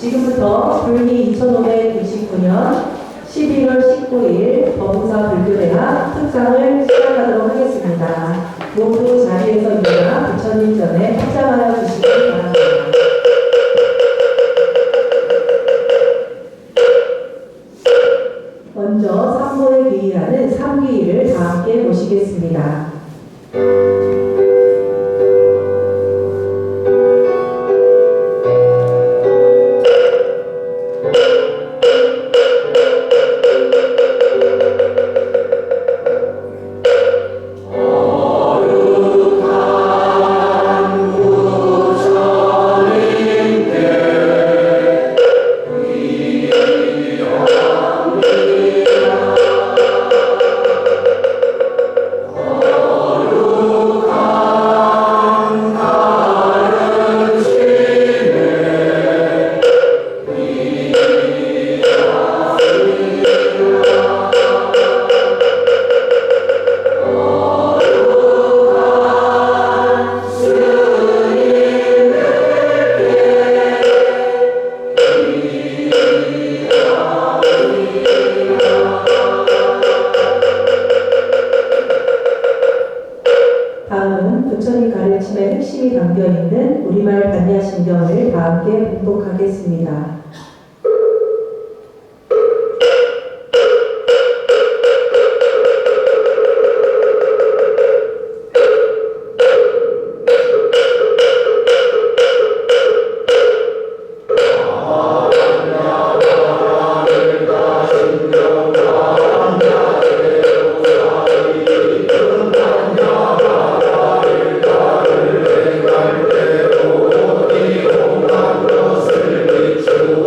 지금부터 불기 2599년 11월 19일 법무사 불교대학 특강을 시작하도록 하겠습니다. 모두 자리에서 일어나 부처님 전에 합장하여 주시기 바랍니다. 먼저 삼보에 귀의하는 삼귀의를 다 함께 모시겠습니다. 다음은 부처님 가르침의 핵심이 담겨있는 우리말 반야심경을 다 함께 봉독하겠습니다. 주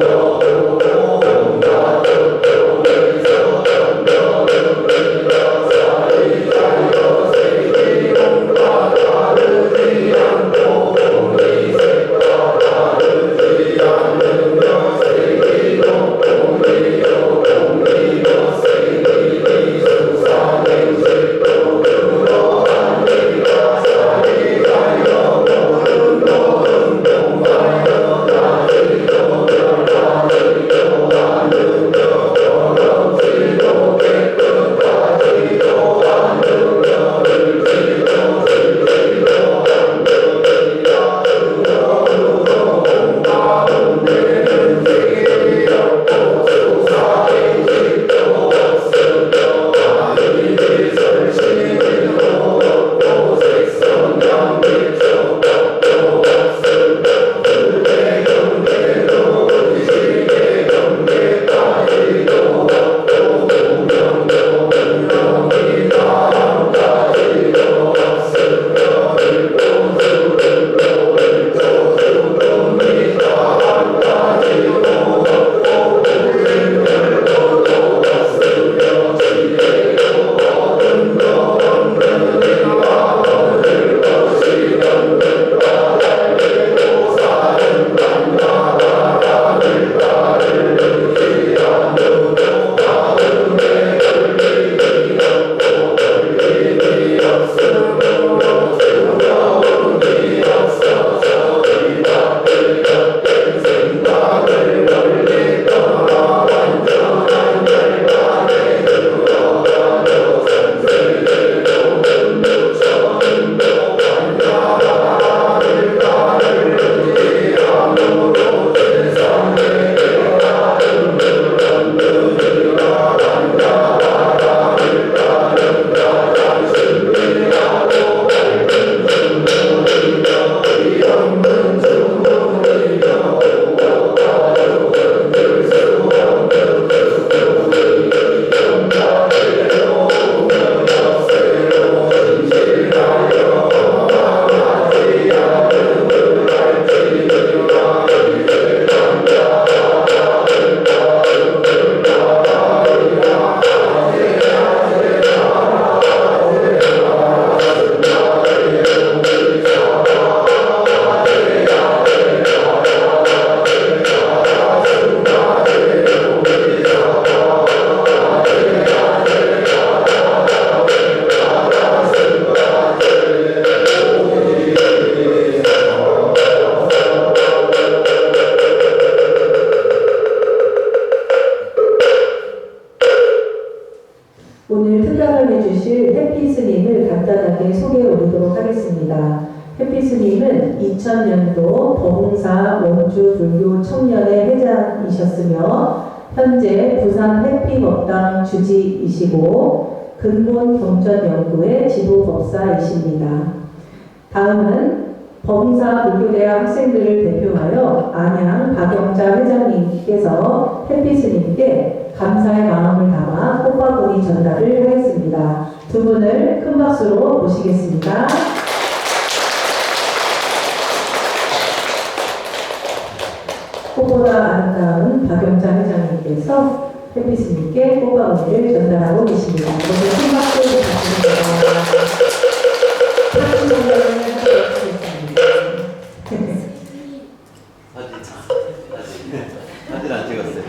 하겠습니다. 햇빛스님은 2000년도 범사 원주 불교 청년회 회장이셨으며 현재 부산 해피법당 주지이시고 근본 경전연구회 지도법사이십니다. 다음은 범사 불교대학 학생들을 대표하여 안양 박영자 회장님께서 햇빛스님께 감사의 마음을 담아 꽃바구니 전달을 하겠습니다. 두 분을 큰 박수로 모시겠습니다. 꽃보다 아름다운 박영자 회장님께서 햇빛스님께 꽃바구니를 전달하고 계십니다. 모두 큰 박수 부탁드립니다. 박수 전달을 하도록 하겠습니다. 사진 안 찍었어요.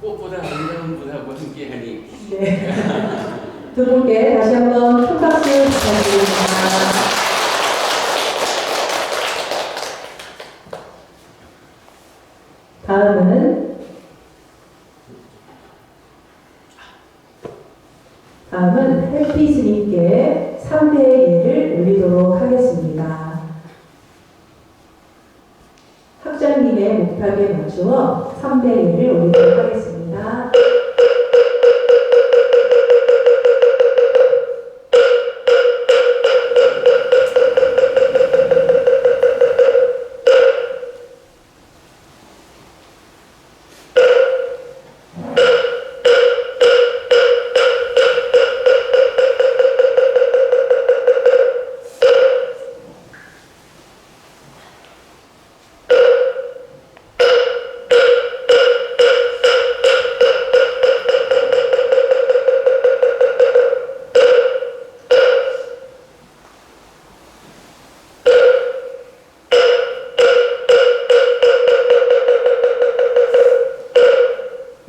꽃보다 아름다운 분하고 함께하니. 네. 두 분께 다시 한번 큰 박수 부탁드립니다. 다음은 햇빛스님께 3대의 예를 올리도록 하겠습니다. 학장님의 목탁에 맞추어 3대의 예를 올리도록 하겠습니다.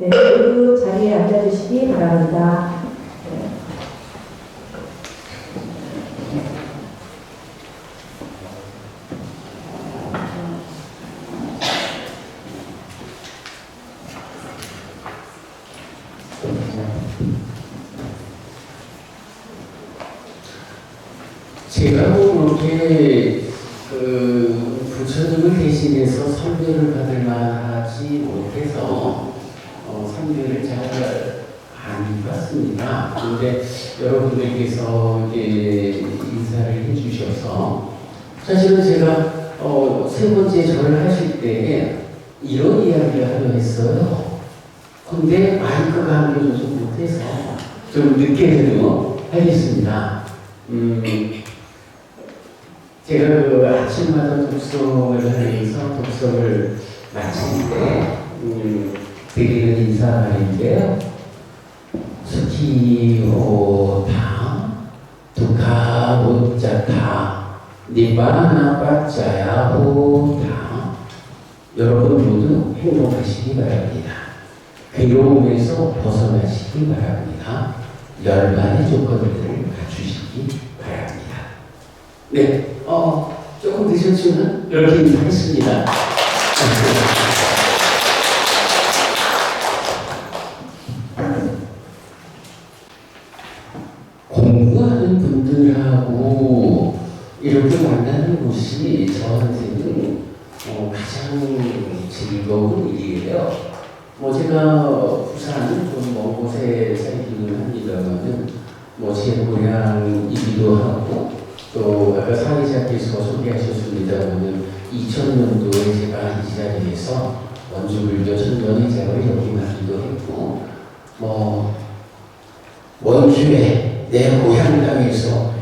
네, 모두 자리에 앉아주시기 바랍니다. 제가 그렇게 부처님을 대신해서 선배를 받을 만하지 못해서 선배를 잘 안 받습니다. 그런데 여러분들께서 이제 인사를 해주셔서 사실은 제가 세 번째 절을 하실 때 이런 이야기를 하려 했어요. 근데 마이크가 안겨줘서 못해서 좀 늦게라도 하겠습니다. 제가 그 아침마다 독서를 하면서 독서를 마칠 때 드리는 인사말인데요. 수키오타 두카보짜타 니바나 빠짜야호타. 여러분 모두 행복하시기 바랍니다. 괴로움에서 벗어나시기 바랍니다. 열반의 조건들을 갖추시기 바랍니다. 네, 조금 늦었지만 이렇게 인사했습니다. 공부하는 분들하고 이렇게 만나는 곳이 저한테는 가장 즐거운 일이에요. 제가 부산 좀 먼 곳에 살기는 합니다만은 제 고향이기도 하고 또 아까 사회자께서 소개하셨습니다만은 2000년도에 제가 이 자리에서 원주불교 천년회장을 역임하기도 했고 원주에 내 고향 땅에서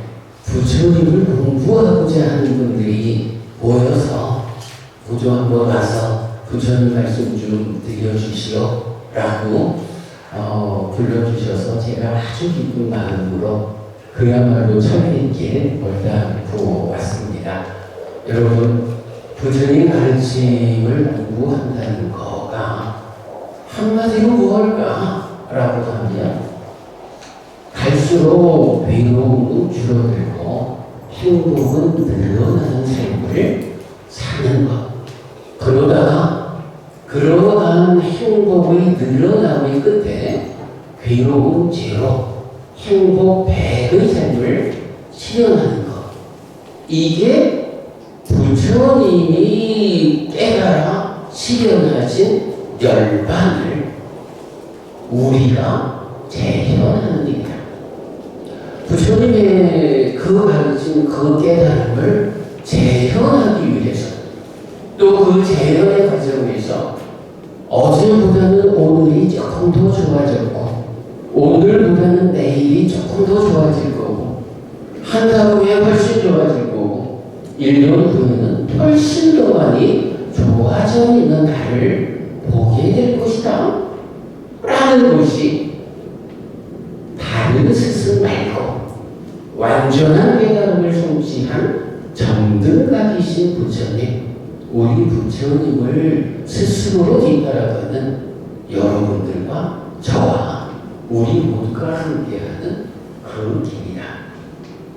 부처님을 공부하고자 하는 분들이 모여서 구조 한번 와서 부처님 말씀 좀 들려주시오 라고 불러주셔서 제가 아주 기쁜 마음으로 그야말로 참회길 멀다 않고 왔습니다. 여러분, 부처님 가르침을 공부한다는 거가 한마디로 무엇일까? 라고 하면 갈수록 외로움은 줄어들고 행복은 늘어나는 삶을 사는 것. 그러다가 그러한 행복의 늘어남의 끝에 괴로움 제로, 행복 100의 삶을 실현하는 것. 이게 부처님이 깨달아 실현하신 열반을 우리가 재현하는 일이다. 부처님의 그 가르친 그 깨달음을 재현하기 위해서 또 그 재현의 과정에서 어제보다는 오늘이 조금 더 좋아졌고 오늘보다는 내일이 조금 더 좋아질 거고 한 달 후에 훨씬 좋아질 거고 1년 후에는 훨씬 더 많이 좋아져 있는 나를 보게 될 것이다 라는 것이 다른 스승 말고 완전한 깨달음을 성취한 정등각이신 부처님, 우리 부처님을 스스로 뒤따라가는 여러분들과 저와 우리 모두가 함께하는 그 길이다.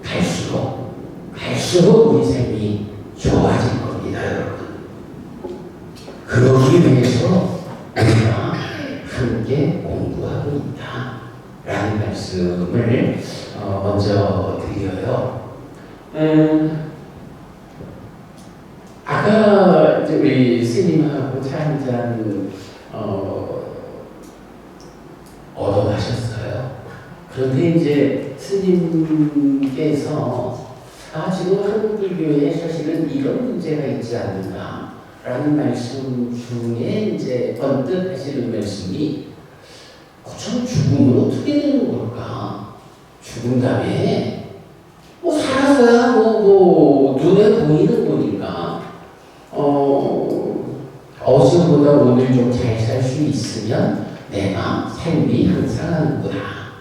갈수록 우리 삶이 좋아질 겁니다, 여러분. 그러기 위해서 우리가 함께 공부하고 있다 라는 말씀을 먼저 드려요. 아까 이제 우리 스님하고 차 한잔 얻어 마셨어요. 그런데 이제 스님께서 지금 한국 불교에 사실은 이런 문제가 있지 않는가 라는 말씀 중에 이제 번뜩 하시는 말씀이 참 죽음은 어떻게 되는 걸까? 죽은 다음에 살아서야 눈에 보이는 거니까 어제보다 오늘 좀 잘 살 수 있으면 내가 삶이 항상 하는구나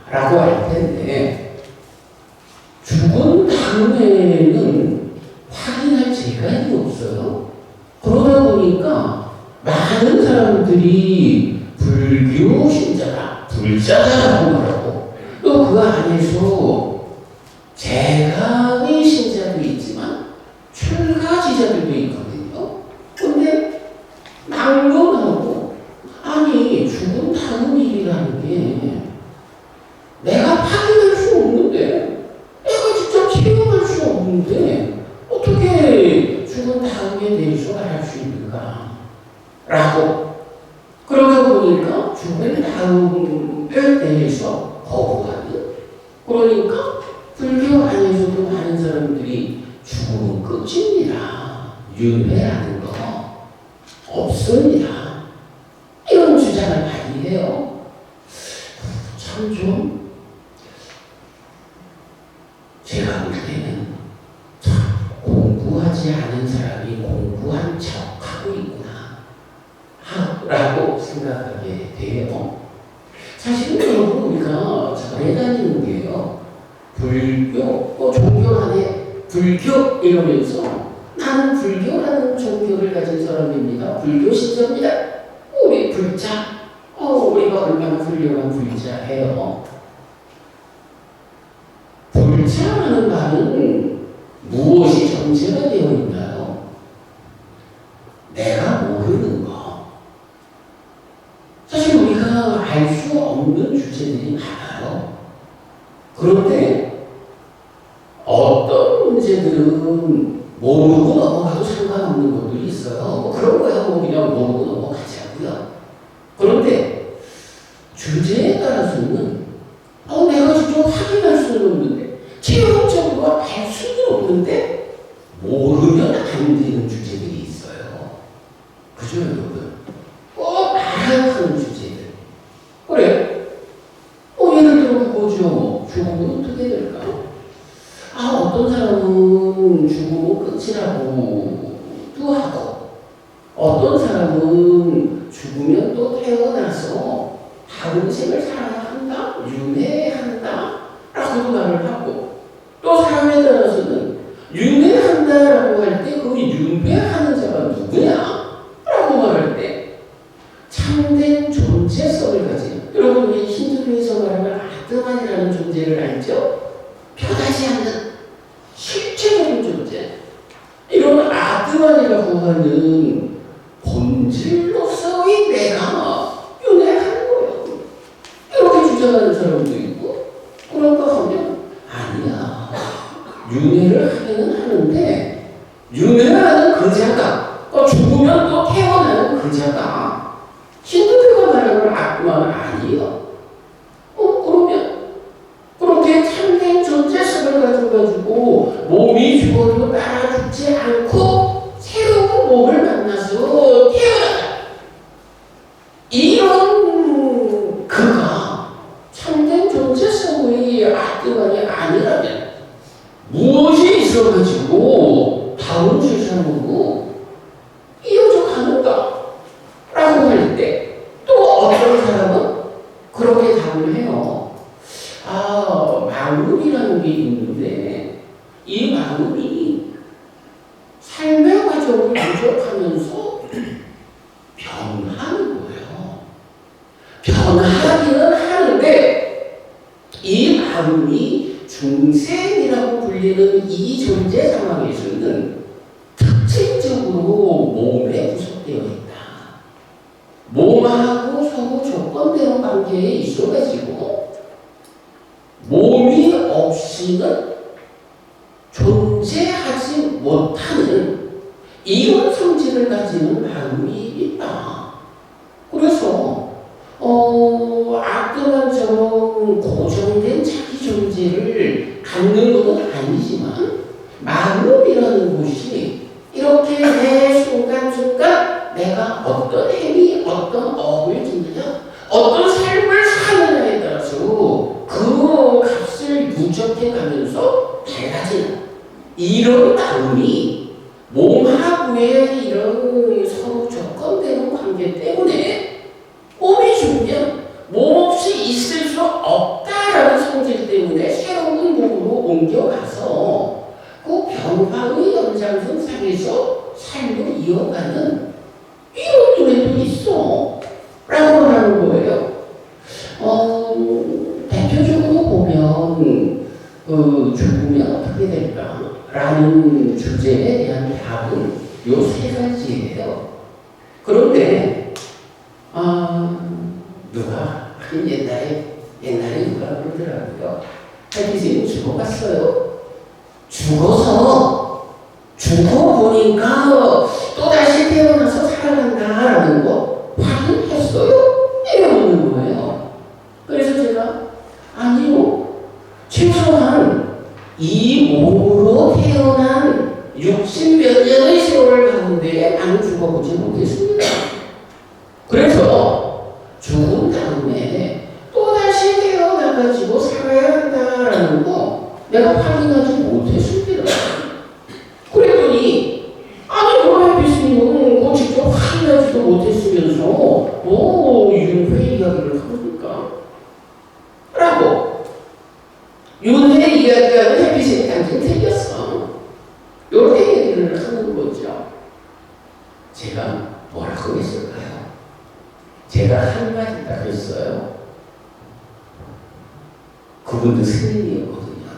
라고 할 텐데 죽은 다음에는 확인할 재간이 없어요. 그러다 보니까 많은 사람들이 불교 신자다, 불자다라고 말하고 또 그 안에서 재간의 신자도 있지만 출가지자들도 있거든요. 근데 막론하고 아니 죽은 다음 일이라는 게 내가 확인할 수 없는데 내가 직접 체험할 수 없는데 어떻게 죽은 다음에 대해서 말할 수 있는가 라고 그러다 보니까 죽은 다음에 대해서 거부하는 그러니까 불교 안에서도 많은 사람들이 죽음은 끝입니다. 윤회라는 거 없습니다. 이런 주장을 많이 해요. 참 좀 제가 볼 때는 참 공부하지 않은 사람이 공부한 척하고 있구나 라고 생각하게 돼요. 사실은 여러분 우리가 절에 다니는 게요. 불교, 종교 안에 불교 이러면서 나는 불교라는 종교를 가진 사람입니다. 불교 신자입니다. 우리 불자, 우리가 얼마나 훌륭한 불자예요. 불자라는 말은 무엇이 전제가 되어 있나요? 내가 모르는 거. 사실 우리가 알 수 없는 주제들이 많아요. 그런데 어떤 문제들은 모르고 넘어가도 상관없는 것들이 있어요. 그런 거야 그냥 모르고 넘어가자고요. 그런데 주제에 따라서는 내가 직접 확인할 수는 없는데 체험적으로 알 수는 없는데 모르면 안 되는 주제들이 있어요. 그죠 여러분? 꼭 알아야 하는 주제들. 그래. 예를 들어 그거죠. 죽음은 어떻게 될까? 어떤 사람은 죽음은 끝이라고도 하고 어떤 사람은 죽으면 또 태어나서 다른 생을 살아야 한다, 윤회한다 라고도 말을 하고 또 사람에 따라서는 윤회한다라고 할 때 그 윤회하는 자가 누구냐 라고 말할 때 참된 존재성을 가진 여러분 우리 힌두교에서 말하는 아트만이라는 존재를 알죠? 변하지 않는 실체적인 존재 이런 아트만이라고 하는 본질로서의 내가 윤회하는 거예요. 이렇게 주장하는 사람도 있고 그럼 윤회를 하기는 하는데 윤회라는 그자가 또 죽으면 또 태어나는 그자가 힌두교가 말하는 악마는 아니에요. 그러면 그렇게 참된 존재성을 가지고 몸이 죽어도 따라 죽지 않고 새로운 몸을 만나서 태어나다. 이런 그가 참된 존재성의 악마이 아니라면 무엇이 있어가지고 다음 세상으로 이어져 가는가? 라고 할 때 또 어떤 사람은 그렇게 답을 해요. 마음이라는 게 있는데 이 마음이 삶의 과정을 누적하면서 변하는 거예요. 변하기는 하는데 이 마음이 중생이라고 불리는 이 존재 상황에서는 특징적으로 몸에 구속되어 있다. 몸하고 서로 조건되는 관계에 있어가지고 몸이 없이는 존재하지 못하는 이런 성질을 가지는 마음이 있다. 그래서 악동한처럼 고정된 자기 존재를 갖는 것은 아니지만 마음이라는 것이 이렇게 매 순간순간 내가 어떤 행위, 어떤 업을 짓느냐, 어떤 삶을 사느냐에 따라서 그 값을 누적해 가면서 달라지는 이런 마음이 몸하고의 이런 서로 조건되는 관계 때문에 몸이 죽으면 몸 없이 있을 수 없다라는 성질 때문에 새로운 몸으로 옮겨가서 그 변화의 연장선상에서 삶을 이어가는 이런 노래도 있어 라고 하는 거예요. 대표적으로 보면 죽으면 어떻게 될까? 라는 주제에 대한 답은 요 세 가지예요. 그런데 누가 옛날에 누가 그러더라고요. 하기진 죽어봤어요. 죽어보니까 또다시 태어나서 살아간다라는 거 확인했어요? 이러는 거예요. 그래서 제가 아니요. 최소한 이 몸으로 태어난 60몇 년의 세월 가운데 나는 죽어보지 못했습니다. 그래서 죽은 다음에 또다시 태어나가지고 살아야 한다라는 거 내가 확인하지 못했습니다. 그랬더니 그럼 햇빛님은 직접 확인하지도 못했으면서 윤회 이야기를 합니까? 라고 윤회 이야기하는 햇빛이 당신 틀렸어. 이렇게 얘기를 하는 거죠. 제가 뭐라고 했을까요? 제가 한마디 딱 했어요. 그분도 스님이었거든요.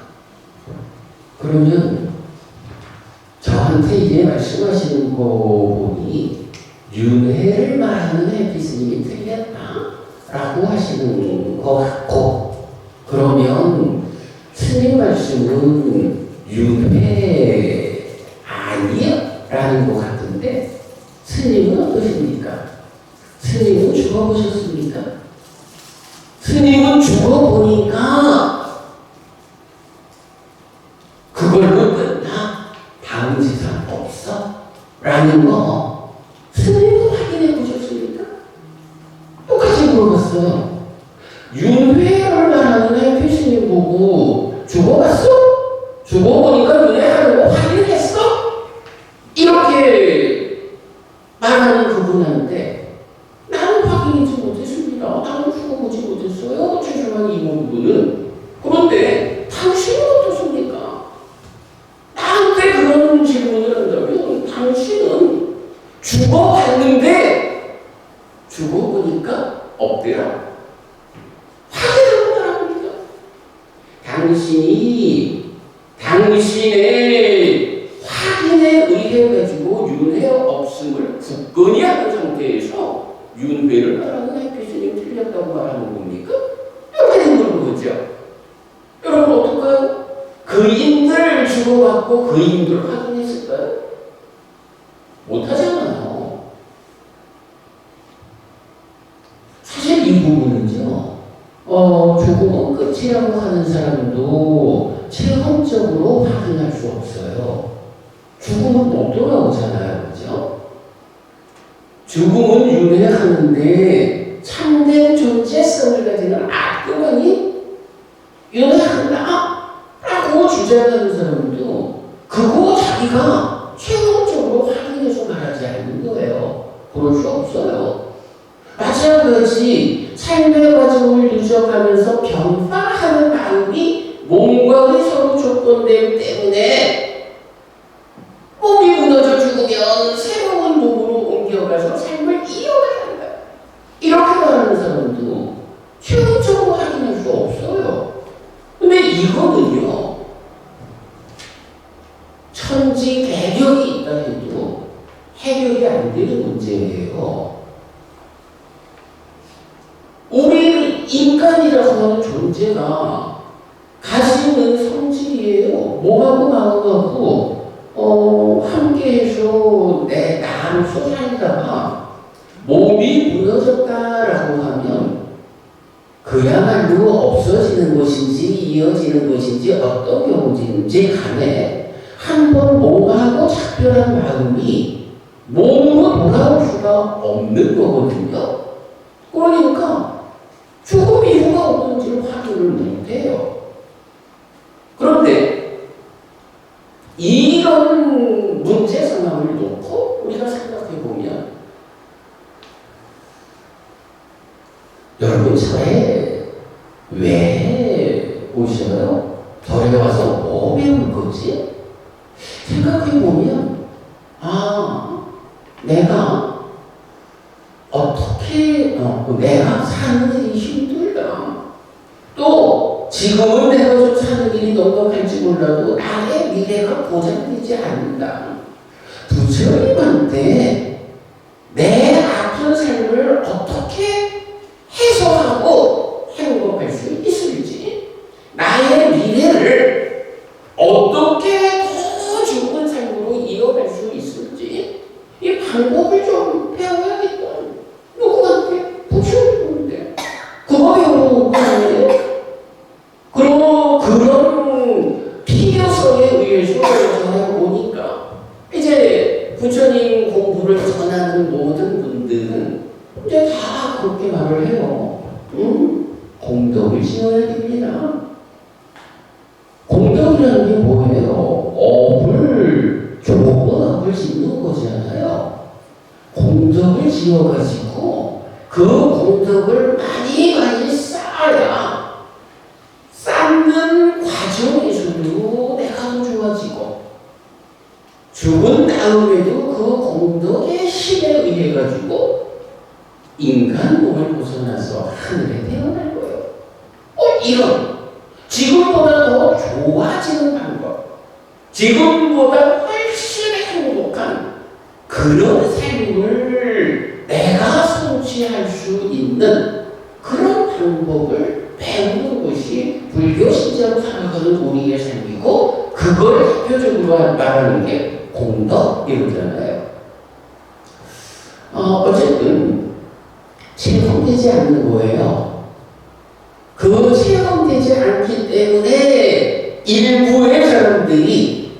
그러면 저한테 이제 말씀하시는 거 보니 윤회를 말하는 햇빛스님이 틀렸다라고 하시는 것 같고, 그러면 스님 말씀은 윤회 아니야? 라는 것 같은데 스님은 어떠십니까? 스님은 죽어보셨습니까? 스님은 죽어보니까 그걸로 끝나? 다음 세상 없어? 라는 거 스님은 확인해 보셨습니까? 똑같이 물어봤어요. 윤회를 말하는 햇빛스님 보고 죽어봤어? 죽어보니까 윤회하는 거 확인했어? 이렇게 말하는 그분한테 나는 확인하지 못했습니다. 나는 죽어보지 못했어요. 최소한 이 부분은. 그런데 당신은 어떻습니까? 나한테 그런 질문을 한다면 당신은 죽어봤는데 죽어보니까 없더라. 확인하는 거랍니다. 당신의 확인에 의해 가지고 윤회 없음을 굳건히 하는 상태에서 윤회를 말하는 햇빛스님 틀렸다고 말하는 겁니까? 이렇게 된 거죠. 여러분 어떨까요? 그 그림들 주고받고 그림들 확인했을까요? 못하잖아요. 사실 이 부분은요, 죽음은 끝이라고 하는 사람도 체험적으로 확인할 수 없어요. 죽음은 못 돌아오잖아요. 그죠? 죽음은 윤회하는데 참된 존재성을 가지는 악동이 윤회한다 라고 주장하는 사람도 그거 자기가 체험적으로 확인해서 말하지 않는 거예요. 그럴 수 없어요. 마찬가지 삶의 과정을 누적하면서 변화하는 마음이 몸과 서로 조건됨 때문에 몸이 무너져 죽으면 새로운 몸으로 옮겨가서 삶을 이어가야 한다. 이렇게 말하는 사람도 체험적으로 확인할 수 없어요. 근데 이거는요, 천지 개벽이 있다 해도 해결이 안 되는 문제예요. 우리 인간이라고 하는 존재가 가지는 성질이에요. 몸하고 마음하고 함께해서 내 나로서 살다가 몸이 무너졌다라고 하면 그야말로 없어지는 것인지 이어지는 것인지 어떤 경우인지 간에 한번 몸하고 작별한 마음이 몸으로 돌아올 수가 없는 거거든요. 그러니까 죽음 이유가 없는지를 확인을 못해요. 그런데 이런 문제 상황을 놓고 우리가 생각해 보면 여러분 절에 왜 오셔요? 절에 와서 뭐 배울 거지? 생각해 보면 내가 어떻게 내가 사는 일이 힘들다. 또 지금은 내가 좀 사는 일이 넉넉할지 몰라도 나의 미래가 보장되지 않는다. 부처님한테 내 아픈 삶을 어떻게 해소하고 행복할 수 있을지, 나의 미래를 어떻게 더 좋은 삶으로 이어갈 수 있을지 이 방법을 좀 배워야겠다. 누구한테? 부처님인데 그거 배우는 거 아니에요? 그런 필요성에 의해서 전해보니까 이제 부처님 공부를 전하는 모든 분들은 이제 다 그렇게 말을 해요. 공덕을 지어야 됩니다. 공덕이라는 게 뭐예요? 좋은 업을 짓는 거잖아요. 공덕을 지어가지고 그 공덕을 많이 쌓아야 쌓는 과정에서도 내가 더 좋아지고 죽은 다음에도 그 공덕의 힘에 의해 가지고 인간 몸을 벗어나서 하늘에 태어날 거예요. 이런 지금보다 더 좋아지는 방법, 지금보다 훨씬 행복한 그런 삶을 내가 성취할 수 있는 그런 방법을 배우는 것이 불교 신자로 살아가는 우리의 삶이고, 그걸 대표적으로 말하는 게 공덕이잖아요. 어쨌든 체험되지 않는 거예요. 그 체험되지 않기 때문에 일부의 사람들이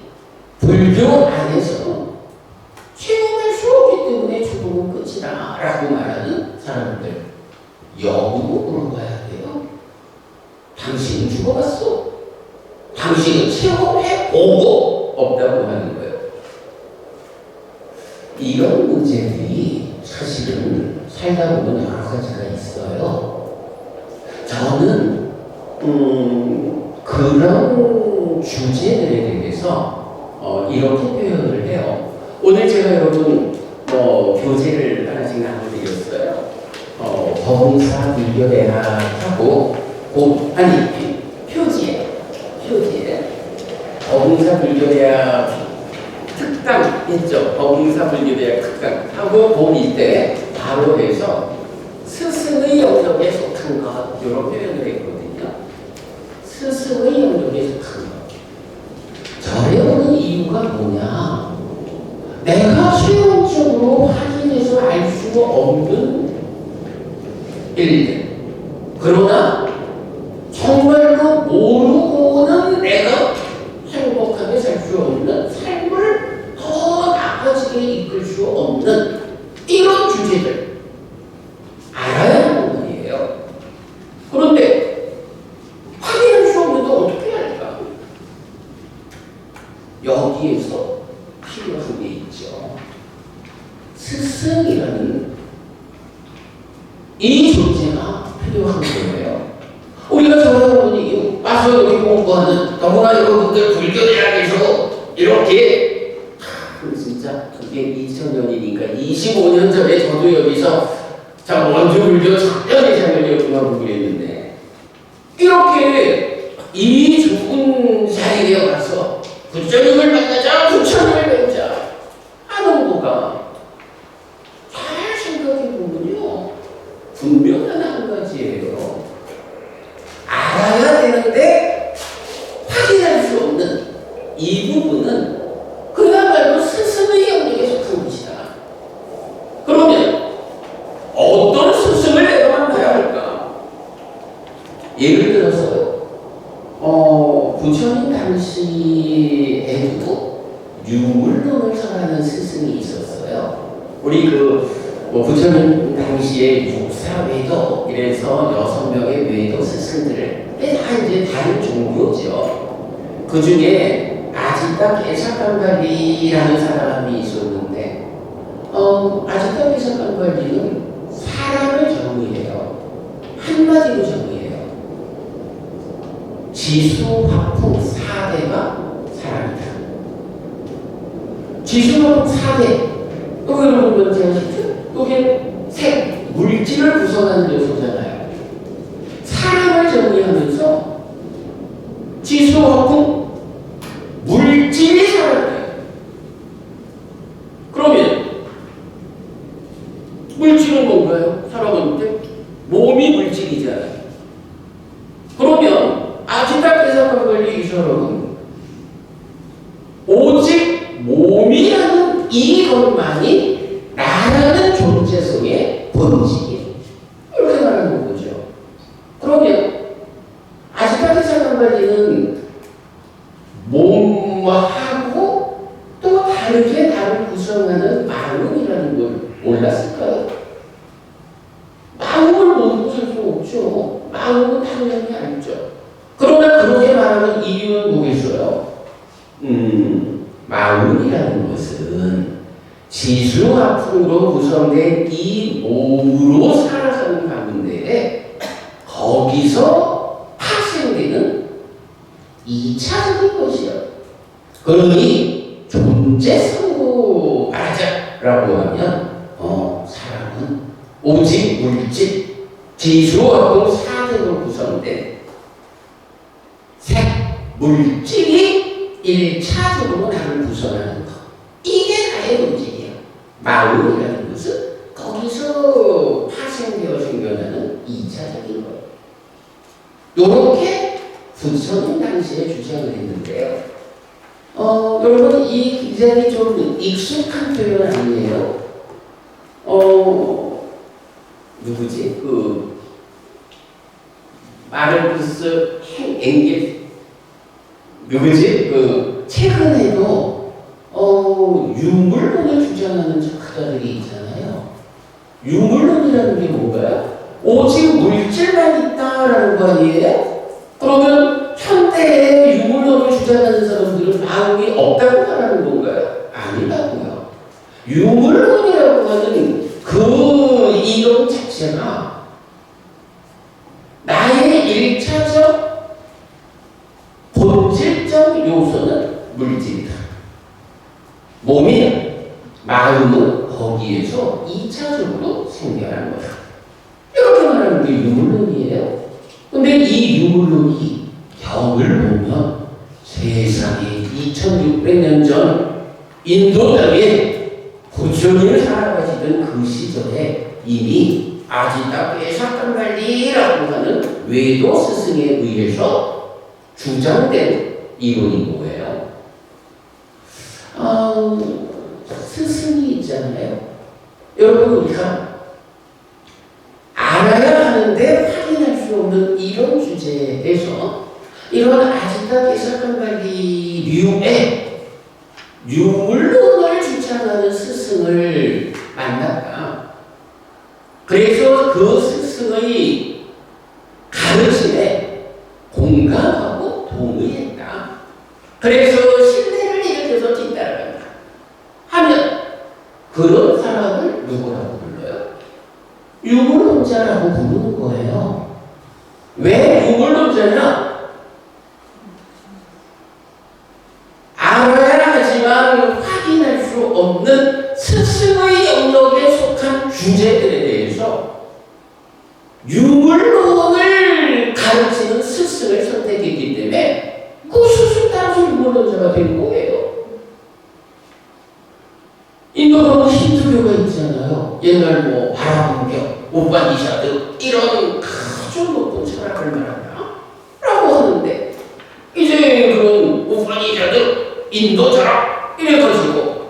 불교 안에서 체험할 수 없기 때문에 죽음은 끝이다 라고 말하는 사람들, 영으로 물어봐야 돼요. 당신은 죽어봤어? 당신은 체험해보고 없다고 하는 거예요. 이런 문제들이 사실은 살다 보면 여러 가지가 있어요. 저는 그런 주제들에 대해서 이렇게 표현을 해요. 오늘 제가 여러분 교재를 하나씩 나눠드렸어요. 법문사 불교대학하고 표지에 법문사 불교대학 특강 했죠. 법문사 불교대학 특강하고 그 밑에 바로 해서 스승의 영역에 속한 것, 이런 표현을 했거든요. 스승의 영역에 속한 것. 뭐냐? 내가 실험적으로 확인해서 알 수 없는 일들. 그러나 정말로 모르고는 내가 행복하게 살 수 없는 삶을 더 나아지게 이끌 수 없는 이런 주제들 알아야 하는 거예요. 그런데 확인할 수 없는데 어떻게 할까? 여기에서 필요한 게 있죠. 스승이라는 이 존재가 필요한 거예요. 우리가 저러니 와서 여기 공부하는 너무나 여러분들 불교대학에서 이렇게 진짜 그게 2000년이니까 25년 전에 저도 여기서 자 원주 불교 작년에 작년이었구나 그랬는데 이렇게 이 좋은 자리에 가서 부처님을 만나자 부처님을 배우자 하는 거가 잘 생각해보면요 분명한 한 가지예요. 알아야 되는데 확인할 수 없는 이 부분은 그야말로 스승의 영역에 속한 것이다. 그러면 어떤 스승을 내가 만나야 할까? 예를 들어서 부처님 당시에도 유물론을 설하는 스승이 있었어요. 우리 부처님 당시에 육사외도 이래서 6명의 외도 스승들을 다 이제 다른 종교죠. 그 중에 아지타 개사강갈리라는 사람이 있었는데 아지타 개사강갈리는 사람을 정의해요. 한마디로 정의해요. 지수화풍 4대가 사람이다. 지수화풍 4대 여기 여러분 제가 아시죠? 이게 색, 물질을 구성하는 요소잖아요. 사람을 정의하면서 지수화풍 물질이 사람이에요. 그러면 물질은 뭔가요? 사람한테 몸이 물질이잖아요. 그러면 아지타케사관 관리 이 사람은 오직 몸이라는 이것만이 나라는 존재성의 본질이에요. 이렇게 말하는 거죠. 그러면 아지타케사관 관리는 몸하고 또 다르게 나를 구성하는 마음이라는 걸 몰랐을까요? 마음을 모르고 살 수 없죠. 마음은 당연히 알죠. 그러나 그렇게 말하는 이유는 뭐겠어요? 마음이라는 것은 지수화풍으로 구성된 이 몸으로 살아가는 가운데 거기서 파생되는 2차적인 것이요. 그러니 존재성으로 말하자라고 하면 사람은 오직 물질, 지수화풍 4대로 구성된 색, 물질이 1차적으로 나를 구성하는 것. 이게 나의 본질이에요. 마음이라는 것은 거기서 파생되어 생겨나는 2차적인 거예요. 요렇게 부처님 당시에 주장을 했는데요. 여러분 이 굉장히 좀 익숙한 표현 아니에요? 누구지? 마르크스 엥겔 누구지? 최근에도 유물론을 주장하는 작가들이 있잖아요. 유물론이라는 게 뭔가요? 오직 물질만 있다라는 거 아니에요? 그러면 현대에 유물론을 주장하는 사람들은 마음이 없다고 말하는 건가요? 아니라고요. 유물론이라고 하는 그 이론 자체가 나의 1차적 본질적 요소는 물질이다. 몸이 마음은 거기에서 2차적으로 생겨난 거다. 이렇게 말하는 게 유물론이에요. 근데 이 유물론이 벽을 보면 세상에 2600년 전 인도 땅에 부처님을 살아가시던 그 시절에 이미 아지타 개사강갈리라고 하는 외도 스승에 의해서 주장된 이론인 거예요. 스승이 있잖아요. 여러분, 우리가 알아야 하는데 확인할 수 없는 이런 주제에서 이런 아지타기사칸발리류의 유물론을 주창하는 스승을 만났다. 그래서 그 스승의 가르침에 공감하고 동의했다. 그래서 신뢰를 일으켜서 뒤따라간다 하면 그런 사람을 누구라고 불러요? 유물론자라고 부르는 거예요. 왜 유물론자냐? 알아야 하지만 확인할 수 없는 스승의 영역에 속한 주제들에 대해서 유물론을 가르치는 스승을 선택했기 때문에 그 스승 따라서 유물론자가 된 거예요. 인도도 힌두교가 있잖아요. 옛날 뭐 바라본교, 오바니샤드 이런 아주 높은 철학을 말한다 라고 하는데 이제 그런 오바니샤드, 인도 철학 이래가지고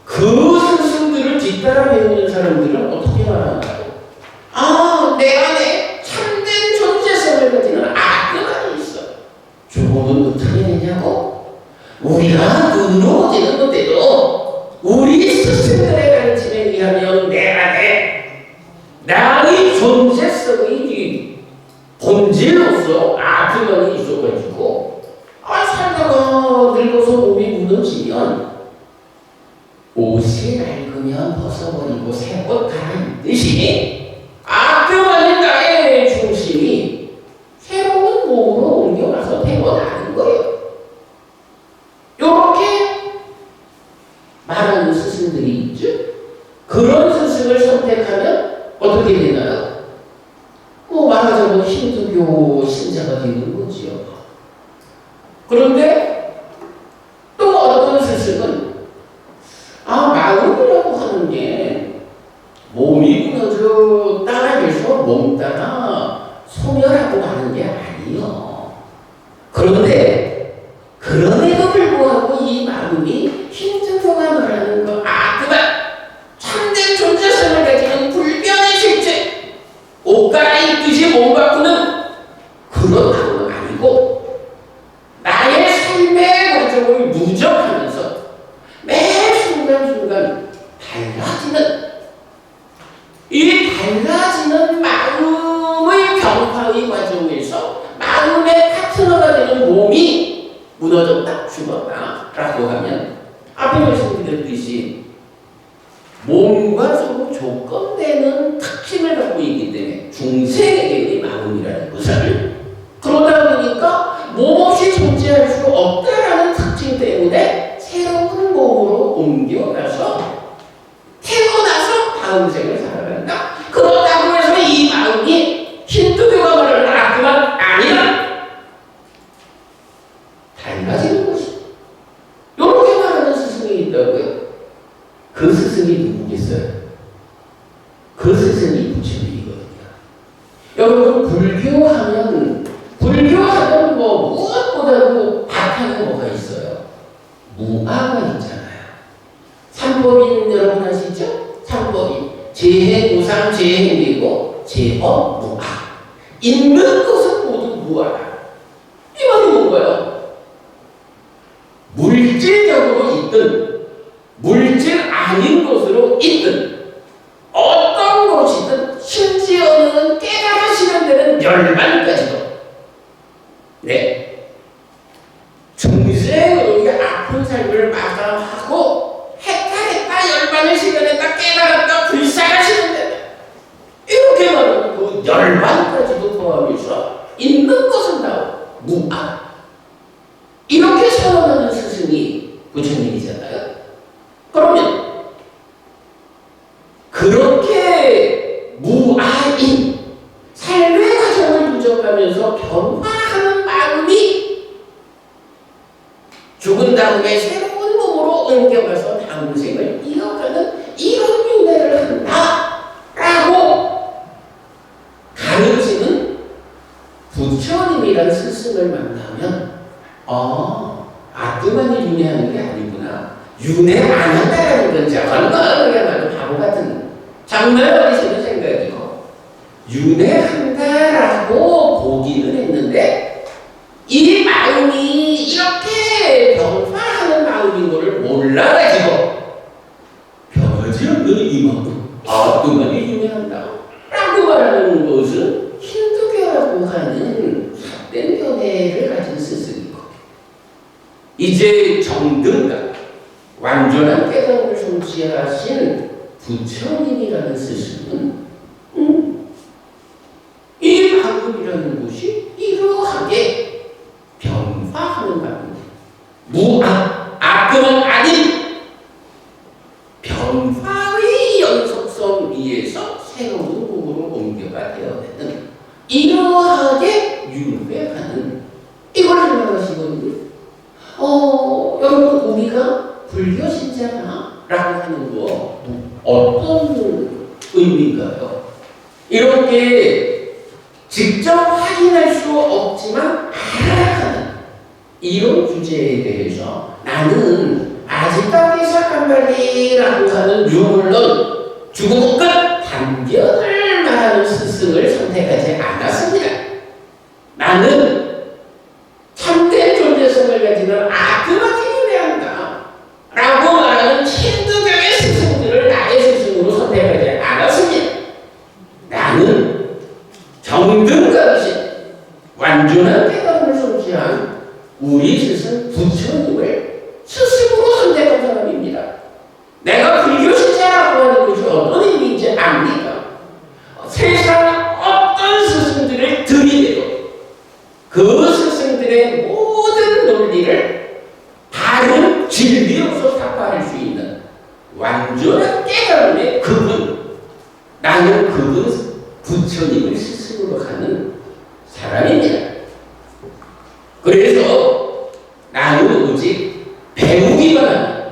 그 스승들을 뒤따라 배우는 사람들은 어떻게 말하나요? 내 안에 참된 존재성을 가지는 아그가 있어. 저거는 어떻게 되냐고? 우리가 눈으로 보지는 못해도 우리 스승들의 가르침에 의하면 내 안에 나의 존재성의 본질로서 아그만이 있어가지고 살다가 늙어서 몸이 무너지면 옷이 낡으면 벗어버리고 새 옷 갈아입듯이 아그만이 나의 중심이 새로운 몸으로 옮겨가서 태어나는 거예요. 이렇게 말하는 스승들이 있죠. 그런 스승을 선택하면 어떻게 되나요? 말하자면 힌두교 신자가 되는 거지요. 그런데 또 어떤 스승은 마음이라고 하는 게 몸이 무너졌다 해서 몸 따라 소멸하고 가는 게 아니요. 그런데 그럼에도 불구하고 이 마음이 힌두교가 말하는 거 그만 참된 존재성을 가지는 불변의 실체 옷 갈아입듯이 몸 바꾸는 그런 마음은 아니고 나의 삶의 과정을 누적하면서 매 순간순간 달라지는 이 달라지는 마음의 변화의 과정에서 마음의 파트너가 되는 몸이 무너졌다 죽었다 라고 하면 앞에 말씀드렸듯이 몸과 서로 조건되는 특징을 갖고 있기 때문에 중생에게의 마음이라는 것을 그러다 보니까 몸 없이 존재할 수 없다라는 특징 때문에 새로운 몸으로 옮겨가서 태어나서 다음 생을 살아간다. 그렇다고 해서 이 마음이 힌두교가 말하는 아그만 아니라 달라지는 것이 이렇게 말하는 스승이 있다고요. 그 스승이 누구겠어요? 그 스승이 부처님이거든요. 여러분 불교하면 무엇보다도 바탕에 뭐가 있어요? 무아가 있잖아요. 삼법인 여러분 아시죠? 삼법인 재해, 무상, 재해이고 재법, 무아. 있는 것은 모두 무아다. 이 말이 뭔가요? 물질적으로 있든 물질 아닌 것으로 있든 어떤 것이든 심지어는 깨달으시는 데는 열반까지도 중생의 아픈 삶을 마감하고 했다 열반을 실현했다 깨달았다 불사하시는 데는 이렇게 말하는 그 열반까지도 포함해서 있는 것은 다 무아 이렇게 선언하는 스승이 부처님이잖아요. 그러면 그렇게 무아인 삶의 과정을 누적하면서 변화하는 마음이 죽은 다음에 새로운 몸으로 옮겨가서 다음 생을 이어가는 이런 윤회를 한다라고 가르치는 부처님이란 스승을 만나면 악도만이 윤회하는 게 아니구나. 윤회 안 한다라는 건 정말로 바보 같은 정말 어리석은 생각이고, 윤회한다라고 보기는 했는데 이 마음이 이렇게 변화하는 마음인 것을 몰라가지고 변하지 않는 이 마음, 악도만이 윤회한다 라고 말하는 것은 힌두교라고 하는 삿된 견해를 가진 스승이고, 이제 정등가 완전한 깨달음을 성취하신 부처님이라는 스승은 이 마음이라는 것이 이러하게 변화하는 마음입니다. 악은 아닌 변화의 연속성 위에서 새로운 몸으로 옮겨가 되어야 되는, 이러하게 윤회하는, 이걸 생각하시거든요. 여러분, 우리가 불교 신자라고 하는 거 어떤 의미인가요? 이렇게 직접 확인할 수 없지만 알아가는 이런 주제에 대해서 나는 아직까지 사칸발리라고 하는 유물론 죽음은 끝 단견을 말하는 스승을 선택하지 않았습니다. 나는 참된 존재성을 가지는 아트만이 윤회한다 라고 말하는 힌두교의 스승들을 나의 스승으로 선택하지 않았습니다. 나는 정등가르신 완전한 깨달음을 성취한 우리 스승 부처님을 스승으로 선택한 사람입니다. 내가 불교 신자라고 하는 것이 어떤 의미인지 압니까? 세상 어떤 스승들을 들이대도 그 스승들의 모든 논리를 바른 진리로서 타파할 수 있는 완전한 깨달음의 그분, 나는 그분 부처님을 스승으로 하는 사람입니다. 그래서 나는 오직 배우기만 합니다.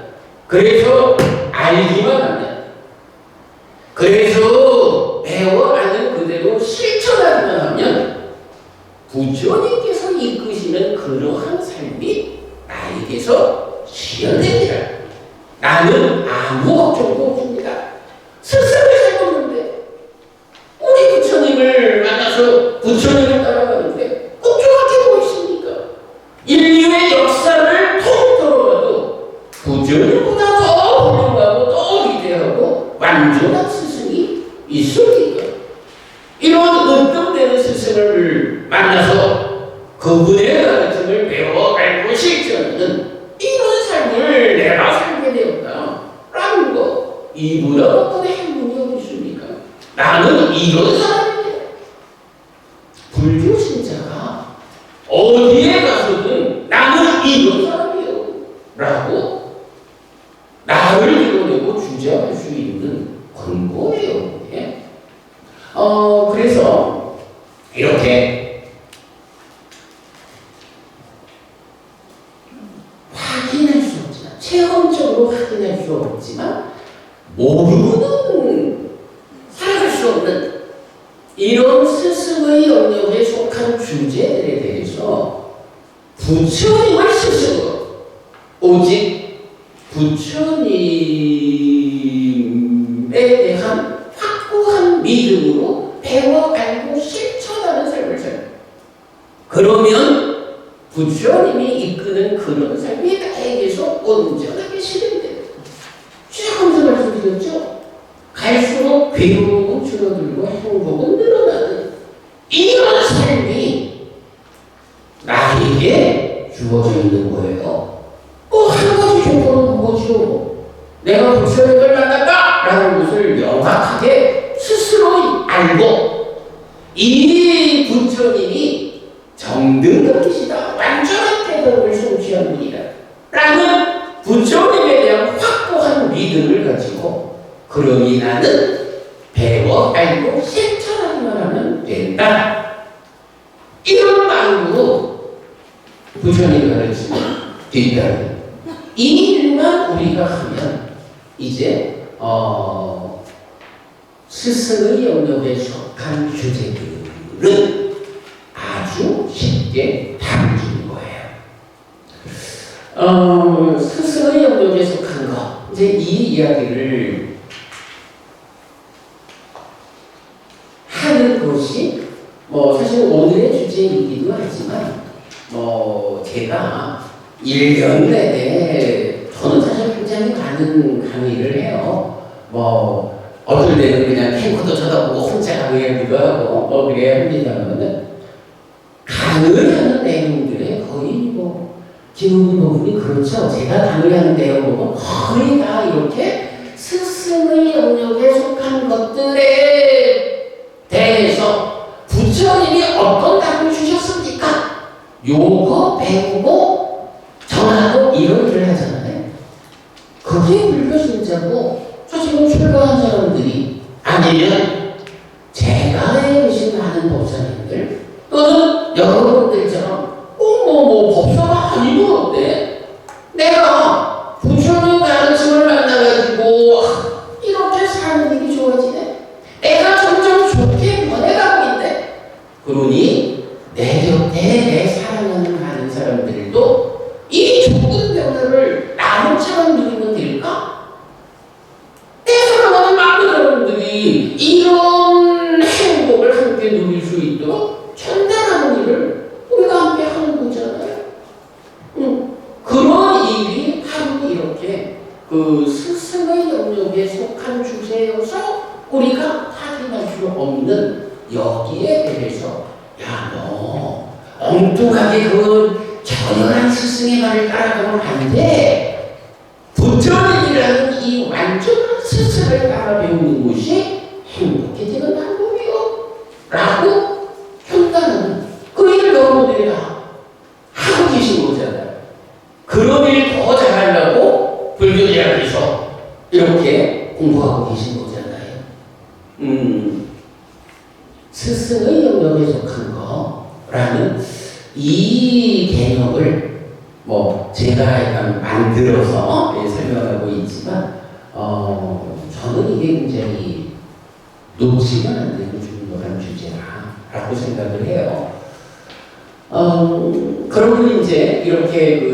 그래서 알기만 합니다. 그래서 배워 아는 그대로 실천하기만 하면 부처님께서 이끄시는 그러한 삶이 나에게서 실현됩니다. 나는 아무 걱정도 없습니다. 스승을 해보는데 우리 부처님을 만나서 부처님을 따라가는데 걱정할 게 뭐 있습니까? 인류의 역사를 통틀어봐도 부처님보다 더 훌륭하고 더 위대하고 완전한 스승이 있습니까? 이런 은금되는 스승을 만나서 그분의 가르침을 배워 알고 실천하는 이런 삶을 내가 살게 되었다라는 거, 이보다 어떤 행운이 어디 있습니까? 나는 이런 사람입니다. 불교 신자가 어디에 가서든 나는 이런 사람이요 라고 나를 드러내고 주장할 수 있는 근거예요. 예? 그래서 이렇게 확인할 수 없지만, 체험적으로 확인할 수 없지만 모르고는 살아갈 수 없는 이런 스승의 영역에 속한 주제들에 대해서 부처님을 스승으로, 오직 부처님에 대한 확고한 믿음으로 배워 알고 실천하는 삶을 살아요. 그러면 부처님이 이끄는 그런 삶이 나에게서 온전하게 실현돼요. 쭉 말씀드렸죠? 갈수록 괴로움은 줄어들고 행복은 늘어나는 이런 삶이 나에게 주어져 있는 거예요. 한 가지 조건은 뭐죠? 내가 부처님을 만났다라는 것을 명확하게 스스로 알고 이 부처님이 정등각이시다, 완전한 깨달음을 성취한 분이다 라는 부처님에 대한 확고한 믿음을 가지고, 그러니 나는 배워 알고 실천하기만 하면 된다, 이런 마음으로 부처님이 가르치는 뒷다리, 이 일만 우리가 하면 이제 스승의 영역에 속한 주제들은 아주 쉽게 다루는 거예요. 스승의 영역에 속한 것. 이제 이 이야기를 하는 것이 사실 오늘의 주제이기도 하지만 제가 1년 내내 저는 사실 굉장히 많은 강의를 해요. 어떨 때는 그냥 캠프도 쳐다보고 혼자 강의하기도 하고 그래야 합니다만 강의하는 내용들의 거의 김은희 부분이 그렇죠. 제가 강의하는 내용 보면 거의 다 이렇게 스승의 영역에 속한 것들에 대해서 부처님이 어떤 답을 주셨습니까? 요거 배우고 정하고 이런 일을 하잖아요. 그게 불교신자고 저 지금 출가한 사람들이 아니면 제가 계신 많은 법사님들 또는 여러분들처럼 법사가 아니면 어때? 내가 부처님 가르침을 만나가지고 이렇게 사는 일이 좋아지네? 내가 점점 좋게 변해가고 있네? 그러니 내 곁에 내 사랑하는 많은 사람들도 이 좋은 변화를 나무처럼 누리면 될까? 내 사랑하는 많은 사람들이 이런 행복을 함께 누릴 수 있도록 전달하는 일을 우리가 함께 하는 거잖아요. 그런 일이 바로 이렇게 그 스승의 영역에 속한 주제여서 우리가 확인할 수 없는 여기에 대해서 너 엉뚱하게 그 저열한 스승의 말을 따라가면 안 돼. 부처님이라는 이 완전한 스승을 따라 배우는 것이 행복해지는 방법이요 라고 평가하는 그 일을 여러분들이 다 하고 계신 거잖아요. 그런 일 더 잘하려고 불교대학에서 이렇게 공부하고 계신 거잖아요. 스승의 영역에 속한 거라는 이 개념을 제가 약간 만들어서 설명하고 있지만 저는 이게 굉장히 놓치면 안 되는 중요한 주제라고 생각을 해요. 그러면 이제 이렇게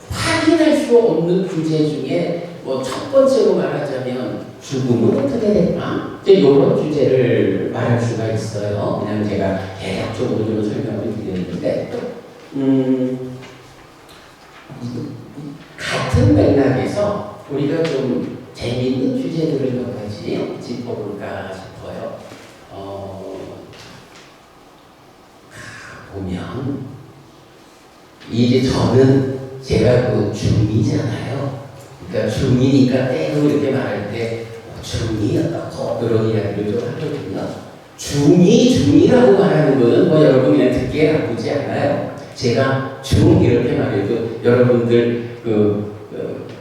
확인할 수 없는 주제 중에 첫 번째로 말하자면 죽음은 어떻게 될까? 이제 이런 주제를 말할 수가 있어요. 그냥 제가 대략적으로 좀 설명을 드렸는데 같은 맥락에서 우리가 좀 재미있는 주제들을 몇 가지 짚어볼까 싶어요. 보면 이제 저는 제가 중이잖아요. 그러니까 중이니까 때로 이렇게 말할 때 중이 어떻고 그런 이야기를 좀 하거든요. 중이라고 말하는 거는 여러분 그냥 듣기에 나쁘지 않아요. 제가 중 이렇게 말해도 여러분들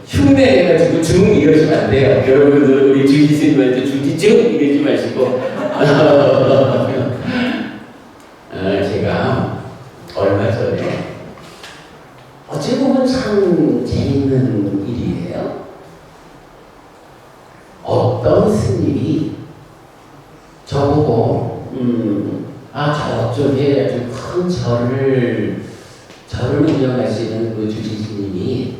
흉내내가지고 중 이러시면 안 돼요. 여러분들 우리 주지스님한테 주지중 이러지 마시고 제가 얼마 전에 어찌 보면 참 재밌는 일이에요. 어떤 스님이 저보고 저쪽에 아주 큰 절을 운영하시는 그 주지스님이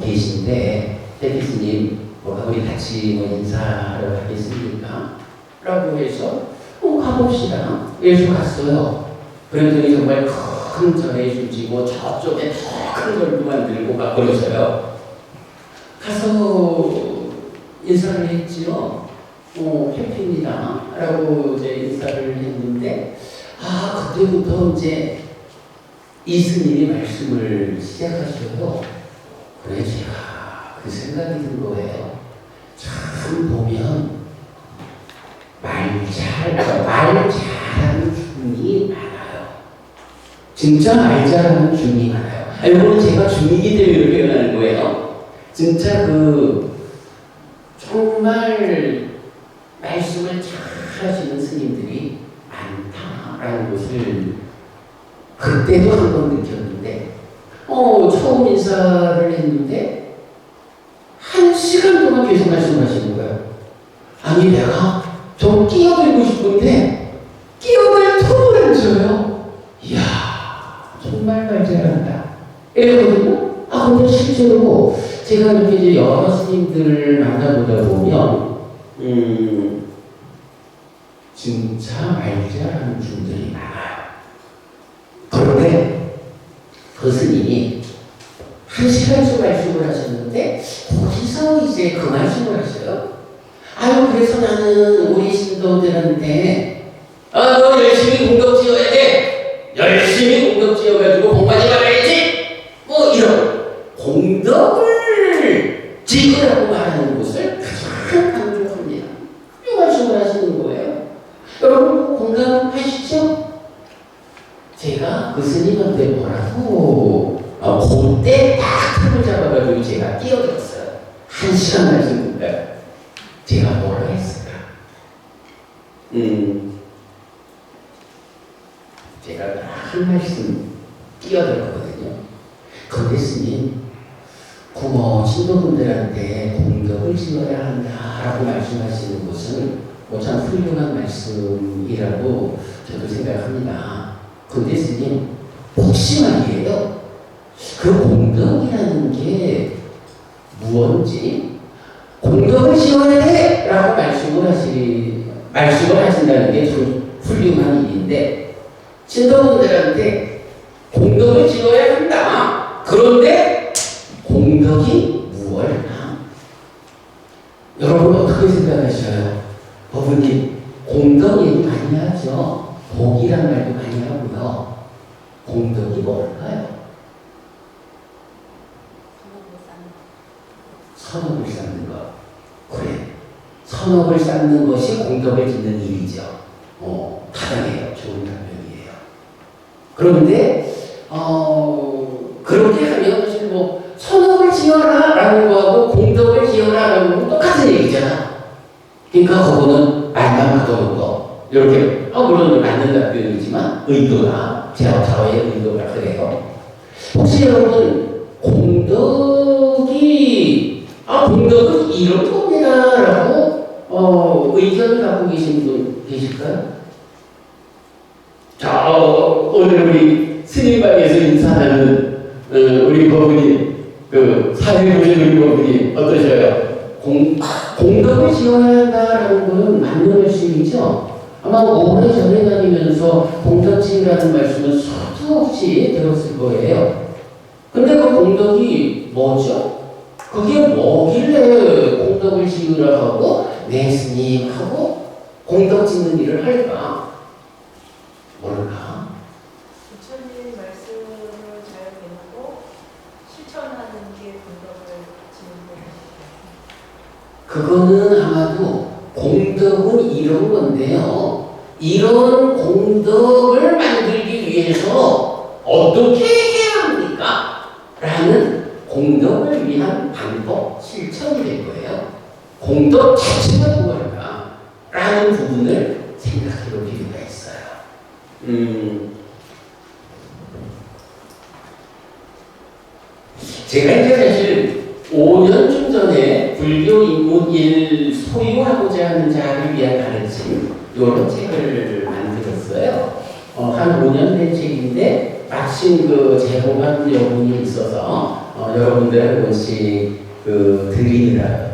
계신데 대기스님 우리 같이 인사하러 가겠습니까? 라고 해서 가봅시다. 그래서 갔어요. 그랬더니 정말 큰 절에 주지고 저쪽에 더 큰 절도 만들고 막 그러셔요. 가서 인사를 했지요. 팬입니다 라고 이제 인사를 했는데 그때부터 이제 이 스님이 말씀을 시작하셔요. 그래 제가 그 생각이 든 거예요. 참 보면 말 잘하는 중이 많아요. 진짜 말 잘하는 중이 많아요. 이거는 제가 중이기 때문에 이렇게 표현하는 거예요. 진짜 정말 말씀을 잘 하시는 스님들이 많다라는 것을 그때도 한 번 느꼈는데 처음 인사를 했는데 1시간 동안 계속 말씀하시는 거예요. 아니 내가 좀 끼어들고 싶은데 끼어들 틈을 안 줘요. 이야 정말 말 잘한다. 이러거든요. 근데 실제로 제가 이렇게 이제 여러 스님들을 만나보다 보면, 진짜 말 잘하는 분들이 많아요. 그런데 그 스님이 1시간씩 말씀을 하셨는데, 거기서 이제 그 말씀을 하셔요. 그래서 나는 우리 신도들한테, 너 열심히 공덕 지어야 돼. 열심히 공덕 지어가지고 공부하지 말아야지. 뭐 이런 공덕을 지으라고 말하는 것을 가장 강조합니다. 이 말씀을 하시는 거예요. 여러분 공감하시죠? 제가 그 스님한테 뭐라고 그때 딱 틈을 잡아가지고 제가 끼어들었어요. 1시간 말씀인가 제가 뭐라 했을까? 제가 한 말씀 끼어들었거든요. 근데 스님, 신도분들한테 공덕을 지어야 한다라고 말씀하시는 것은 참 훌륭한 말씀이라고 저도 생각합니다. 근데 스님, 혹시 말이에요, 그 공덕이라는 게 무언지, 공덕을 지어야 돼! 라고 말씀을 하신다는 게 좀 훌륭한 일인데, 신도분들한테 공덕을 지어야 한다. 그런데 공덕이 무엇일까? 여러분 어떻게 생각하셔요? 법은님, 공덕 얘기 많이 하죠. 복이란 말도 많이 하고요. 공덕이 뭘까요? 선업을 쌓는 것. 그래. 선업을 쌓는 것이 공덕을 짓는 일이죠. 타당해요. 좋은 답변이에요. 그런데 그렇게 하면 사실 선업을 지어라 라는 거하고 공덕을 지어라 라는 건 똑같은 얘기잖아. 그러니까 그거는 말만 바꾸는 거. 이렇게 물론 맞는 답변이지만 의도가 저의 의도가 그래요. 혹시 여러분 공덕은 이런 겁니다 라고 의견을 갖고 계신 분 계실까요? 자, 오늘 우리 스님방에서 인사하는 우리 법은이, 사회 보신 우리 법은이 어떠셔요? 공덕을 지어야 한다라는 것은 맞는 말씀이죠? 아마 오래전에 다니면서 공덕 지으라는 말씀은 수도 없이 들었을 거예요. 근데 그 공덕이 뭐죠? 그게 뭐길래 공덕을 지으라 하고 내 스님하고 공덕 짓는 일을 할까? 뭘까? 부처님 말씀을 잘 믿고 실천하는 게 공덕을 지는 거예요. 그거는 아마도 공덕은 이런 건데요. 이런 공덕을 만들기 위해서 어떻게 해야 합니까? 라는 공덕을 위한 방법, 실천이 될 거예요. 공덕 자체가 무엇일까? 라는 부분을 생각해 볼 필요가 있어요. 제가 이제 사실 5년쯤 전에 불교 인문 1 소유하고자 하는 자를 위한 가르침 이런 책을 만들었어요. 한 5년 된 책인데 마침 제공한 여분이 있어서 여러분들 한 번씩 드리느라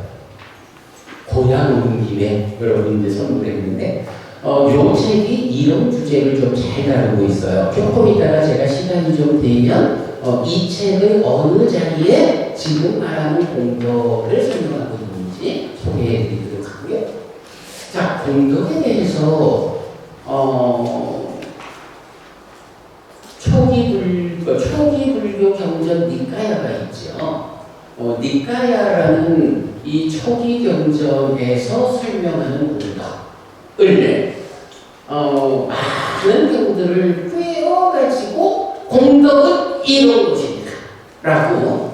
고향 오는 김에 여러분들 선물했는데 이 책이 이런 주제를 좀 잘 다루고 있어요. 조금 이따가 제가 시간이 좀 되면 이 책의 어느 자리에 지금 말하는 공덕을 설명하고 있는지 소개해 드리도록 하고요. 자, 공덕에 대해서 초기 불교 경전 니까야가 있죠. 니까야라는 이 초기 경전에서 설명하는 공덕을 많은 경들을 꿰어가지고 공덕은 이런 것입니다 라고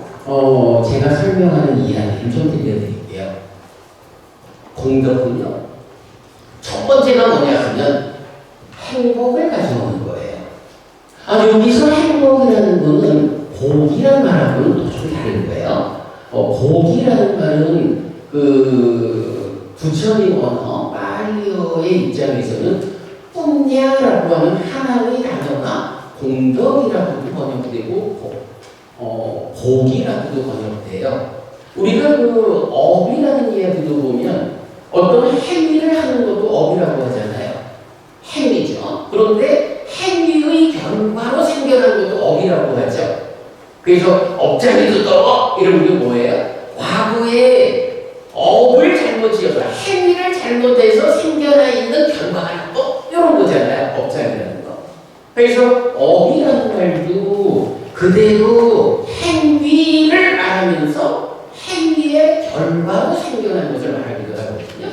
제가 설명하는 이야기를 좀 들려드릴게요. 공덕은요, 첫 번째가 뭐냐 하면 행복을 가져오는 거예요. 여기서 행복이라는 거는 복이라는 말하고는 또 좀 다른 거예요. 복이라는 말은 부처님 언어 파리어의 입장에서는 뿜냐라고 하는 하나의 단어가 공덕이라고 행위라고도 번역되고 복이라고도 번역돼요. 우리가 그 업이라는 이야기도 보면 어떤 행위를 하는 것도 업이라고 하잖아요. 행위죠. 그런데 행위의 결과로 생겨난 것도 업이라고 하죠. 그래서 업장에도 또 이런 게 뭐예요? 과거에 업을 잘못 지어서 행위를 잘못해서 생겨나 있는 결과가 나고 이런 거잖아요. 업장이라는 거. 그래서 업이라는 말도 그대로 행위를 말하면서 행위의 결과로 생겨난 것을 말하기도 하거든요.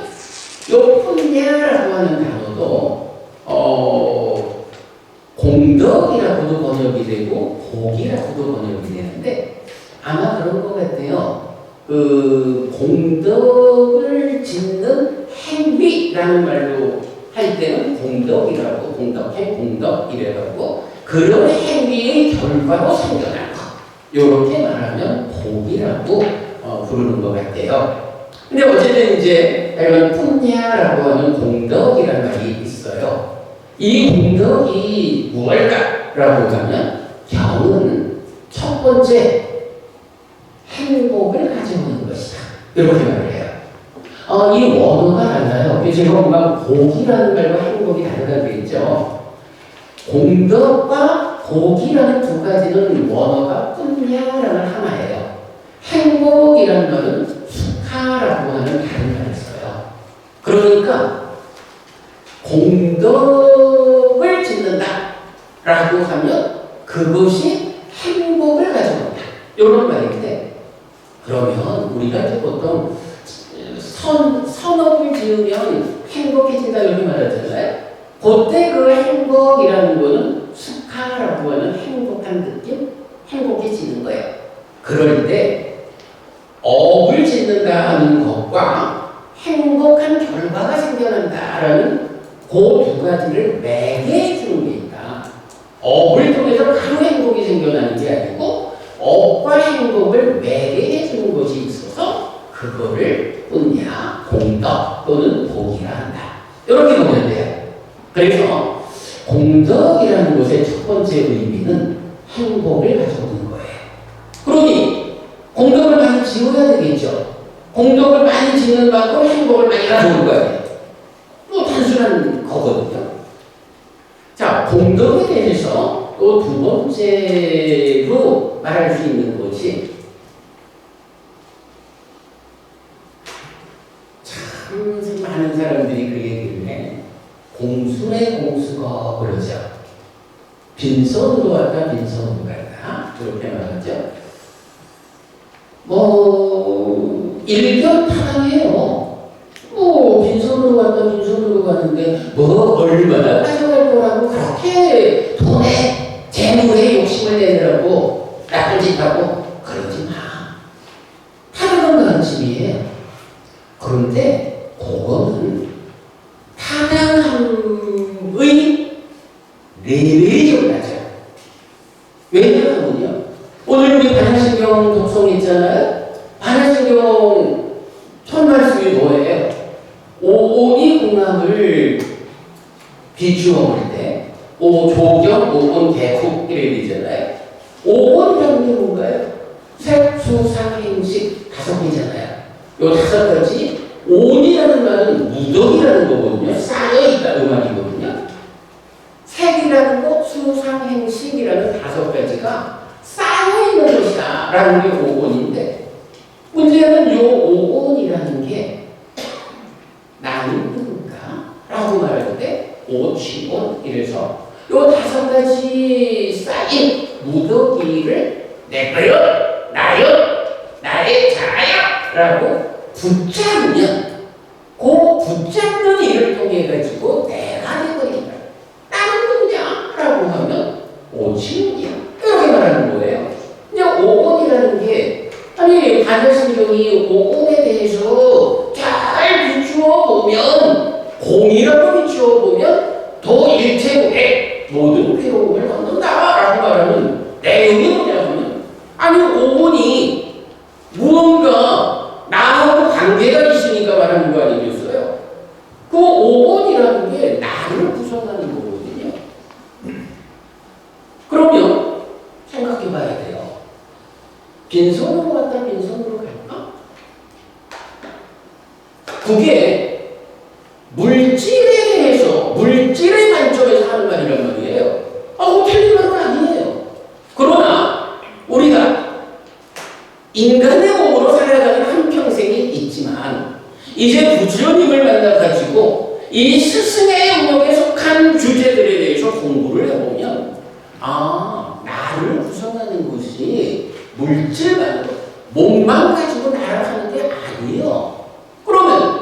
요 푼냐라고 하는 단어도 공덕이라고도 번역이 되고 복이라고도 번역이 되는데 아마 그런 것 같아요. 그 공덕을 짓는 행위라는 말로 할 때는 공덕이라고 공덕행 공덕 이래가지고 그런 행위의 결과로 생겨난 것 이렇게 말하면 복이라고 부르는 것 같아요. 근데 어쨌든 이제 이런 푼냐라고 하는 공덕이라는 말이 있어요. 이 공덕이 무엇일까라고 하면 경은 첫 번째 행복을 가져오는 것이다. 이렇게 말을 해요. 이 원어가 달라요. 제가 막 복이라는 말과 행복이 다르다고 했죠. 공덕과 복이라는 두 가지는 원어가 푼냐라는 하나예요. 행복이라는 말은 수카라고 하는 다른 말을 써요. 그러니까 공덕을 짓는다 라고 하면 그것이 행복을 가져온다 이런 말인데 그러면 우리가 이제 보통 선업을 지으면 행복해진다 이렇게 말하잖아요. 그때 그 행복이라는 거는 수카라고 하는 행복한 느낌, 행복해지는 거예요. 그럴 때 업을 짓는다 하는 것과 행복한 결과가 생겨난다라는 그 두 가지를 매개해 주는 게 있다. 업을 통해서 바로 행복이 생겨나는 게 아니고 업과 행복을 매개해 주는 것이 있어서 그거를 푼냐, 공덕 또는 복이라 한다. 이렇게 보면 돼요. 그래서 공덕이라는 것의 첫 번째 의미는 행복을 가져오는 거예요. 그러니 공덕을 많이 지어야 되겠죠. 공덕을 많이 지는 만큼 행복을 많이 가져올 거예요. 뭐 단순한 거거든요. 자, 공덕에 대해서 또 두 번째로 말할 수 있는 것이 참 많은 사람들이 그 얘기를 해. 공순의 공수거 그러죠. 빈손으로 왔다 빈손으로 갔다 그렇게 말하죠. 뭐 일견타당해요. 뭐 빈손으로 왔다 빈손으로 가는데 뭐 얼마나 가져갈 거라고 그렇게 돈에 재물에 욕심을 내느라고 나쁜 짓 하고 그러지 마. 타당한 관심이에요. 그런데 그거는 타당함의 레벨이 좀 낮아요. 왜냐하면요. 오늘 우리 반야신경 독송했잖아요. 반야신경 첫 말씀이 뭐예요? 오온이 궁합을 비추어 볼 때 오조경, 오온, 개국 이렇게 되잖아요. 오온이라는 게 뭔가요? 색, 수, 상, 행식 다섯 개잖아요. 요 다섯 가지 온이라는 말은 무덕이라는 거거든요. 쌓여있다 그 말이거든요. 색이라는 것, 수, 상, 행식이라는 다섯 가지가 쌓여있는 것이다 라는 게 오온인데 문제는 요 오온이라는 게 나는 누군가? 라고 말할 때 오치온 이래서 요 다섯 가지 쌓인 무더기를 내 거요, 나요, 나의 자야 라고 붙잡으면 그 붙잡는 일을 통해 가지고 내가 되버린다. 나는 누구냐? 라고 하면 오치온이야. 이렇게 말하는 거예요. 그냥 오온이라는 게 아니 반야신경이 오온에 대해서 잘 비추어 보면 공이라고 비추어 보면 더 일체국에 모든 괴로움을 얻는다라고 말하는 내용이 뭐냐면 아니 오온이 무언가 나하고 관계가 있으니까 말하는 거 아니겠어요? 그 오온이라는 게 나를 구성하는 거거든요. 그러면 생각해 봐야 돼요. 빈손으로 갔다 빈손으로 갈까? 그게 물질에 대해서, 물질의 관점에서 하는 말이란 말이에요. 틀린 말은 아니에요. 그러나 우리가 인간의 몸으로 살아가는 한평생이 있지만 이제 부처님을 만나가지고 이 스승의 영역에 속한 주제들에 대해서 공부를 해보면 나를 구성하는 것이 물질만, 몸만 가지고 나아가는 게 아니에요. 그러면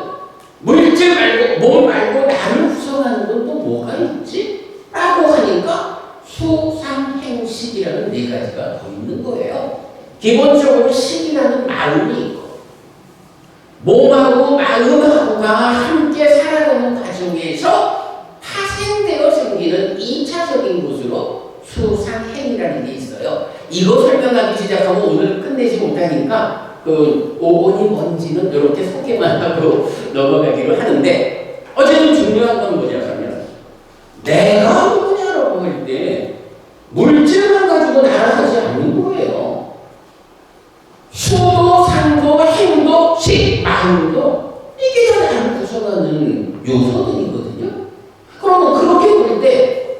물질 말고, 몸 말고 나를 구성하는 건 또 뭐가 있지? 라고 하니까 수상행식이라는 네 가지가 더 있는 거예요. 기본적으로 식이라는 마음이 있고, 몸하고 마음하고가 함께 살아가는 과정에서 파생되어 생기는 2차적인 곳으로 수상행이라는 게 있어요. 이거 설명하기 시작하면 오늘 끝내지 못하니까 그 5번이 뭔지는 이렇게 소개만 하고 넘어가기로 하는데, 어쨌든 중요한 건 뭐냐면 내가 누구냐라고 할 때 물질만 가지고 나아가지 않는 거예요. 수도, 상도, 행도, 식, 마음도 이게 다 나를 구성하는 요소들이거든요. 그러면 그렇게 볼 때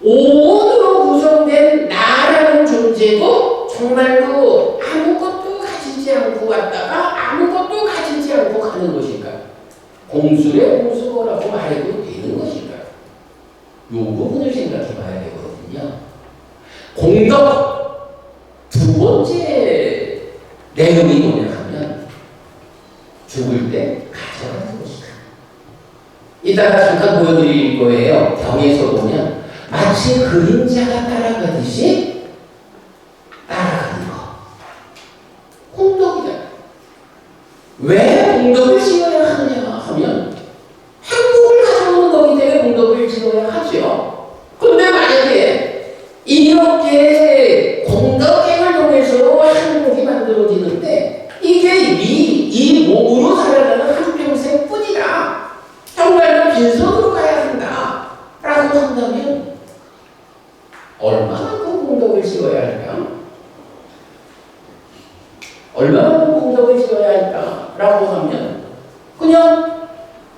오온으로 구성된 나라는 존재도 정말로 아무것도 가지지 않고 왔다가 아무것도 가지지 않고 가는 것일까요? 공술의 공수거라고 말해도 되는 것일까요? 이 부분을 생각해 봐야 되거든요. 공덕 두 번째 내용이 뭐냐 하면 죽을 때 가져가는 것이다. 이따가 잠깐 보여드릴 거예요. 경에서 보면 마치 그림자가 따라가듯이 따라가는 거. 공덕이다. 왜 공덕을 지어야 하느냐 하면 행복을 가져오는 거기 때문에 공덕을 지어야 하죠. 그런데 만약에 이렇게 공덕행을 통해서 행복이 만들어지는데 이게 이 몸으로 살아가는 한평생 뿐이다. 정말로 빈손으로 가야 한다. 라고 한다면 얼마만큼 공덕을 지어야 할까? 얼마만큼 공덕을 지어야 할까? 라고 하면 그냥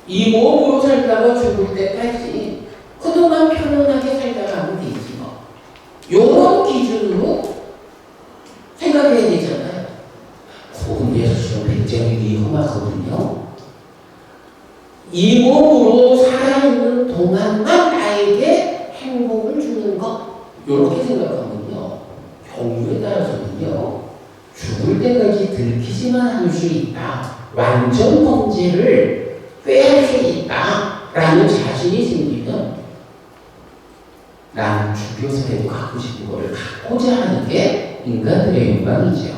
이 몸으로 살다가 죽을 때까지 그동안 편안하게 살다가 하면 되지 뭐. 요런 기준으로 생각해야 되잖아요. 그런데서 좀 굉장히 위험하거든요. 이 몸으로 살아있는 동안만 나에게 행복을 주는 것, 이렇게 생각하면요, 경우에 따라서는요, 죽을 때까지 들키지만 할 수 있다, 완전 범죄를 꾀할 수 있다 라는 자신이 생기면 나는 죽여서라도 갖고 싶은 거를 갖고자 하는 게 인간들의 욕망이죠.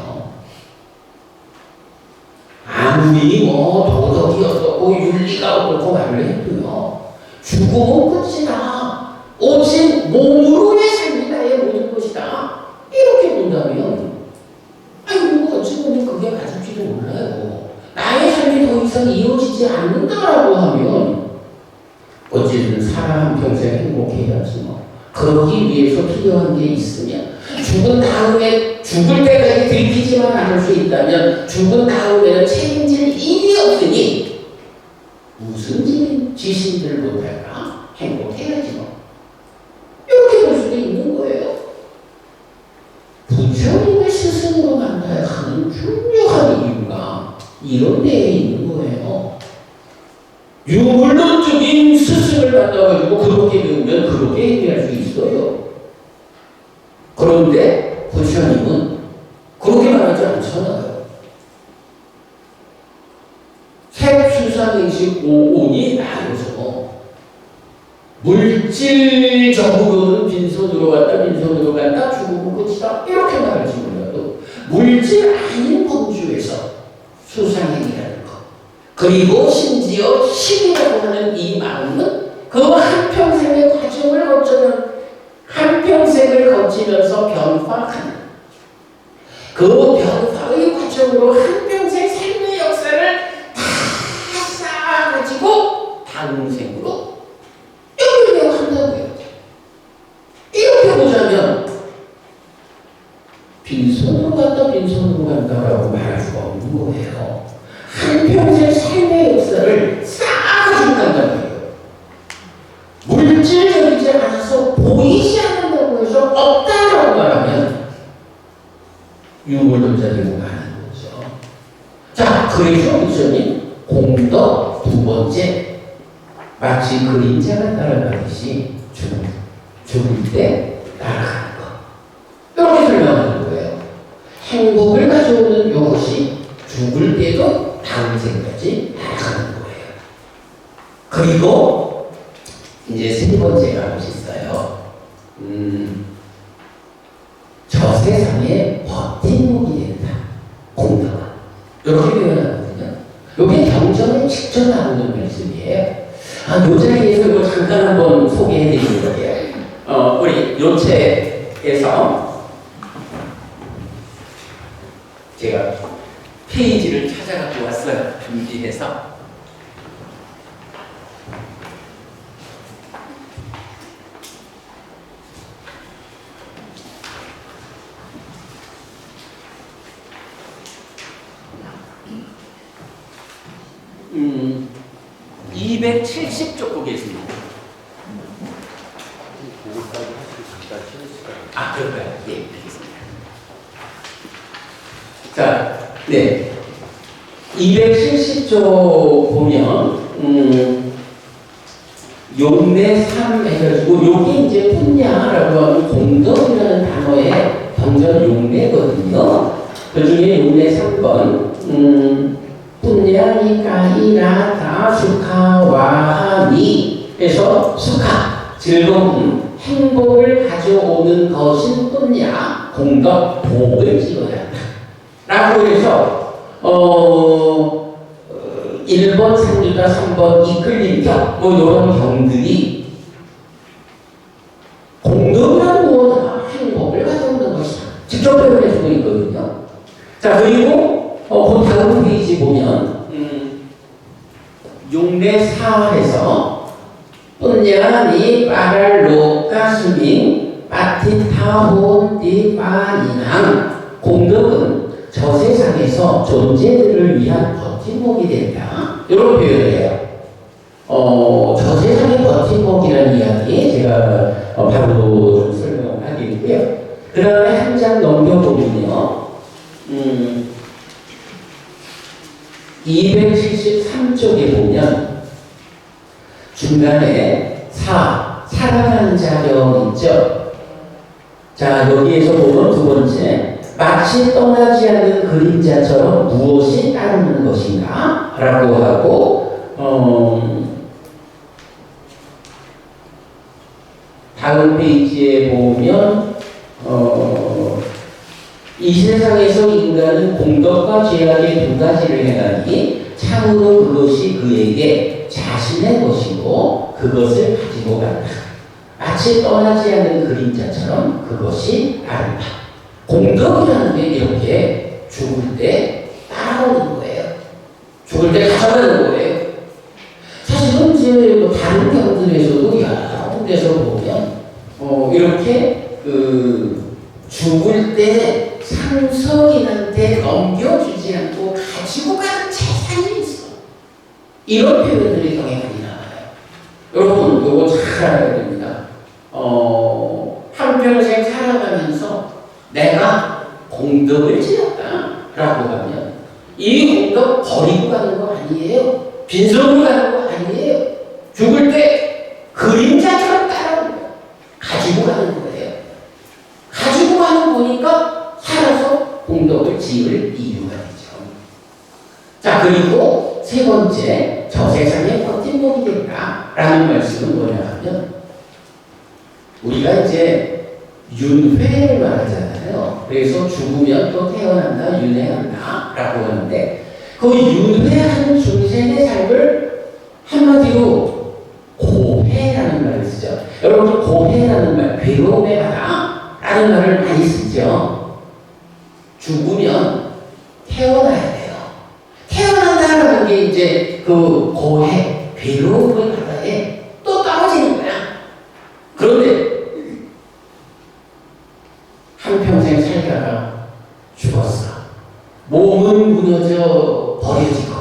아무리 도덕이 어떻고 윤리가 어떻고 말을 해도요, 죽음은 끝이다. 오직 몸으로의 삶이 나의 모든 것이다. 이렇게 본다면 어찌 보면 그게 맞을지도 몰라요. 나의 삶이 더 이상 이어지지 않는다라고 하면 어쨌든 사람 한평생 행복해야지 뭐. 그러기 위해서 필요한 게 있으면 죽은 다음에 죽을 때까지 들키지만 않을 수 있다면 죽은 다음에는 책임질 일이 없으니 무슨 지신들 못할까? 행복해야지 뭐. 이렇게 볼 수도 있는 거예요. 부처님의 스승으로 만나야 하는 중요한 이유가 이런 데에 있는 거예요. 유물론적인 스승을 만나가지고 그렇게 배우면 그렇게 해결할 수 있어요. 그런데 부처님은 그렇게 말하지 않잖아요. 색수상행식 오온이 나눠서 물질적으로는 빈손으로 갔다 빈손으로 간다 죽으면 끝이다 이렇게 말할지 몰라도 물질 아닌 범주에서 수상행이라는 것, 그리고 심지어 신이라고 하는 이 마음은 그 한평생의 과정을 거치면 한평생을 거치면서 변화하는 그 변화의 과정으로 한평생 삶의 역사를 다 쌓아가지고 다음 생으로 연결되어 한다고요. 이렇게 보자면 빈손으로 간다, 빈손으로 간다라고 말할 수가 없는 거예요. 한평생 삶의 역사를 싹 가지고 간단 말이에요. 물질적이지 않아서 보이지 않는다고 해서 없다라고 말하면 유물론자되고 가는 거죠. 자, 그래서 부처님 공덕 두 번째, 마치 그림자가 따라가듯이 죽을 때 따라가는 거. 이렇게 설명하는 거예요. 행복을 가져오는 이것이 죽을 때도 다음 생까지 따라가는 거예요. 그리고 이제 세 번째가 있어요. 저 세상에 버팀목이 된다. 공덕은. 이렇게 표현하거든요. 이게 경전에 직접 나오는 말씀이에요. 요 자리에서 이거 잠깐 한번 소개해 드릴게요. 우리 요 책에서 제가 페이지를 찾아갖고 왔어요. 준비해서. 음, 270쪽 보겠습니다. 아, 그럴까요? 네, 알겠습니다. 자, 네. 270쪽 보면, 용내 3 해가지고, 요게 이제 분야라고 하는 공덕이라는 단어의 경전 용내거든요. 그 중에 용내 3번, 분야니까이라다 수카와하니 해서 수카 즐거움 행복을 가져오는 것인 분야 공덕 복을 지어야 한다 라고 해서 1번 삼주다 3번 이끌림경 뭐 이런 경들이 공덕이라는 무엇이나 행복을 가져오는 것이다 직접 표현해주고 있거든요. 자, 그리고 그 다음 페이지 보면 용례 4에서 뿐냐니 빠랄로 가스밍 빠티타혼 디바니낭 공덕은 저 세상에서 존재들을 위한 버팀목이 된다. 이런 표현을 해요. 저 세상의 버팀목이라는 이야기 제가 바로 좀 설명을 하겠고요. 그 다음에 한 장 넘겨보면요. 273쪽에 보면 중간에 살아가는 자령 있죠. 자, 여기에서 보면 두 번째, 마치 떠나지 않는 그림자처럼 무엇이 따르는 것인가? 라고 하고 다음 페이지에 보면 이 세상에서 인간은 공덕과 죄악의 두 가지를 행하니 참으로 그것이 그에게 자신의 것이고 그것을 가지고 간다. 마치 떠나지 않는 그림자처럼 그것이 따른다. 공덕이라는 게 이렇게 죽을 때 따라오는 거예요. 죽을 때 가져가는 거예요. 사실은 이제 다른 경들에서도 여러 군데서 보면 이렇게 죽을 때 상석인한테 넘겨주지 않고 가지고 가는 재산이 있어. 이런 표현들이 굉장히 많이 나와요. 여러분, 이거 잘 알아야 됩니다. 한평생 살아가면서 내가 공덕을 지었다라고 하면 이 공덕 버리고 가는 거 아니에요. 빈손으로 가는 거 아니에요. 죽을 때 그림자처럼 따라오는 거예요. 가지고 가는 거예요. 가지고 가는 거니까 살아서 공덕을 지을 이유가 되죠. 자, 그리고 세 번째, 저 세상에 버팀목이 된다라는 말씀은 뭐냐 하면 우리가 이제 윤회를 말하잖아요. 그래서 죽으면 또 태어난다, 윤회한다 라고 하는데 그 윤회하는 중생의 삶을 한마디로 고해라는 말을 쓰죠. 여러분, 고해라는 말, 괴로움의 바다 라는 말을 많이 쓰죠. 죽으면 태어나야 돼요. 태어난다라는 게 이제 그 고해, 괴로움의 바다에 또 떨어지는 거야. 그런데 한평생 살다가 몸은 무너져 버려지고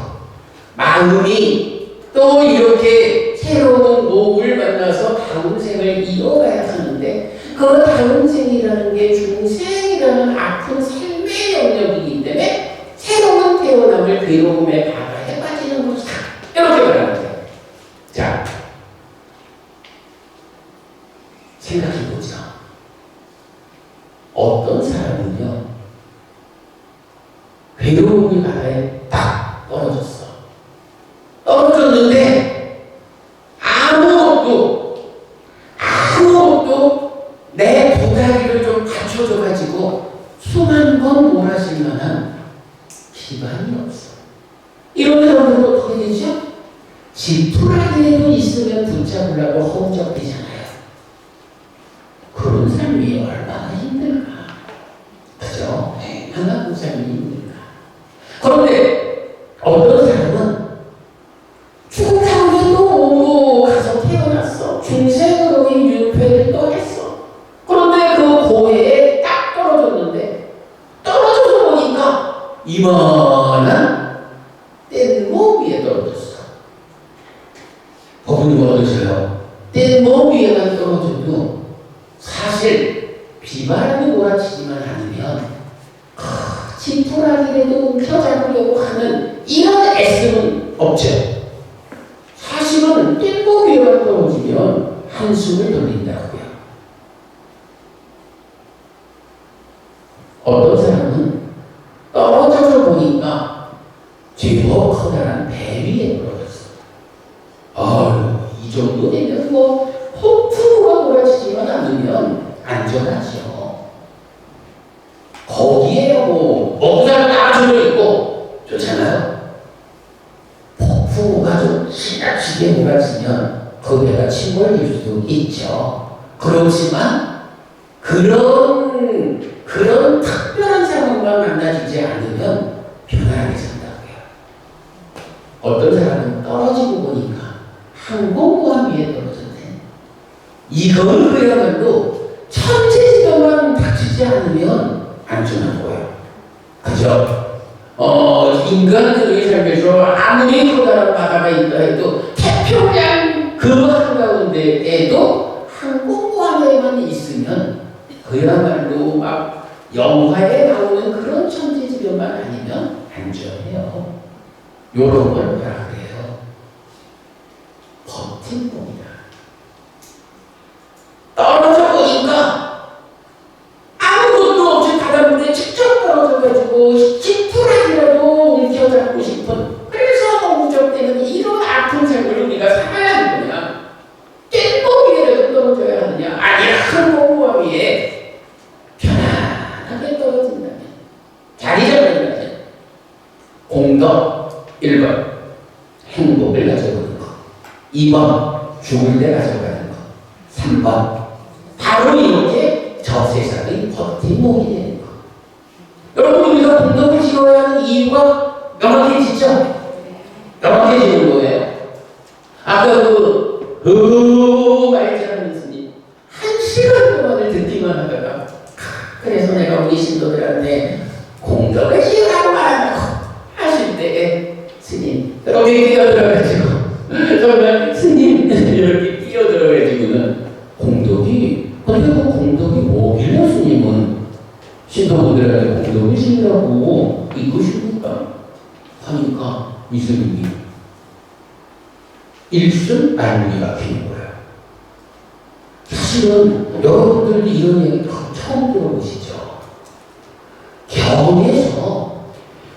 마음이 또 이렇게 새로운 몸을 만나서 다음 생을 이어가야 하는데 그 다음 생이라는 게 중생이라는 아픈 삶의 영역이기 때문에 새로운 태어남을 괴로움의 바다에 빠지는 것이다. 이렇게 말하는 거예요. 자, 생각해보자. 어떤 사람은요, 괴로움의 바다에 딱 떨어졌어. 떨어졌는데 아무것도 내 도다리를 좀 받쳐줘가지고 수만 번 몰아칠 만한 기반이 없어. 이런 사람들은 어떻게 되죠? 지푸라기라도 있으면 붙잡으려고 허우적대잖아요. 그런 삶이 얼마나 힘들까. 그죠? 얼마나 그 삶이 힘들까. 그런데 어떤 사람은 중상에도 몸으로 가서 태어났어. 중생으로의 유폐를 또 했어. 그런데 그 고해에 딱 떨어졌는데 떨어져서 보니까 이만한 뗏목 위에 떨어졌어. 법은 어떠세요? 뗏목 위에만 떨어져도 사실 비바람이 몰아치지만 않으면 지푸라기라도 움켜잡으려고 하는 이런 애씀은 없죠. 사실은 뗏목 위에만 떨어지면 한숨을 돌린다고요. 어떤 사람은 떨어져서 보니까 제법 커다란 배 위에 떨어졌어. 이 정도 되면 폭풍우가 몰아치지만 않으면 안전하죠. 거기에 먹고 사는 다 들어있고 좋잖아요. 폭풍우가 좀 지나치게 몰아치면 그 배가 침몰될 수도 있죠. 그렇지만 그런 특별한 상황과 만나지지 않으면 편안하게 산다고요. 어떤 사람은 떨어지고 보니까 항공모함 위에 떨어졌네. 이건 그야말로 천재지변만 닥치지 않으면 안전하고요. 그죠? 인간들의 삶에서 아무리 커다란 바다가 있다 해도 태평양 그 한가운데에도 항공모함에만 있으면 그야말로 막 영화에 나오는 그런 천재지변만 아니면 안전해요. 요런 걸 뭐라 그래요? 버팀목이다. 떨어져 보니까 아무것도 없이 바닷물에 직접 떨어져가지고 지푸라기라도 움켜잡고 싶은, 그래서 우적대는 이런 아픈 삶을 우리가 살아야 하는 거냐? 뗏목 위에라도 떨어져야 하느냐? 아니, 항공모함 위에 편안하게 떨어진다면, 자리 잡는다면 공덕 1번 행복을 가져보는 것, 2번 죽을 때 가져가는 것, 3번 바로 이렇게 저 세상의 버팀목이 되는 것. 여러분, 우리가 공덕을 지어야 하는 이유가 명확해지죠? 명확해지는 거예요. 아까 말잘하는 스님 1시간 동안을 듣기만 하다가 그래서 내가 우리 신도들한테 공덕을 지으라고 말한다고 하실 때 스님 그렇게 뛰어들어가지고 정말 스님 이렇게 뛰어들어가지고는 공덕이, 근데 그 공덕이 뭐길래 스님은 신도분들한테 공덕을 지으라고 이끄십니까? 하니까 이 스님이 일순 말문이 막히는 거예요. 사실은 여러분들도 이런 얘기 처음 들어보시죠? 경에서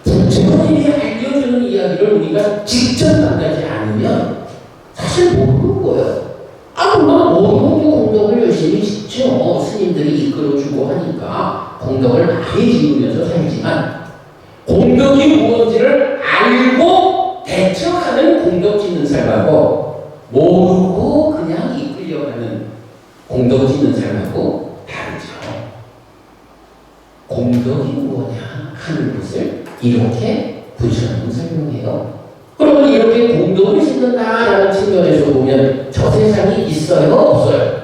부처님이 알려주는 이야기를 우리가 직접 만나지 않으면 사실 모르는 거예요. 물론 모르고 공덕을 열심히 짓죠. 스님들이 이끌어주고 하니까 공덕을 많이 지으면서 살지만 공덕이 무엇인지를 알고 대처하는 공덕 짓는 삶하고 모르고 그냥 이끌려가는 공덕 짓는 삶하고 다르죠. 공덕이 뭐냐 하는 것을 이렇게 부처님은 설명해요. 그러면 이렇게 공덕을 짓는다라는 측면에서 보면 저 세상이 있어요? 없어요?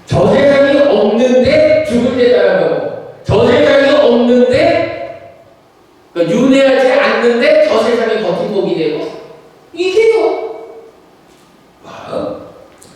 저 세상이 없는데 죽을 때 따라가고, 저 세상이 없는데 그러니까 윤회하지 않는데 저 세상에 버팀목이 되고 이게요.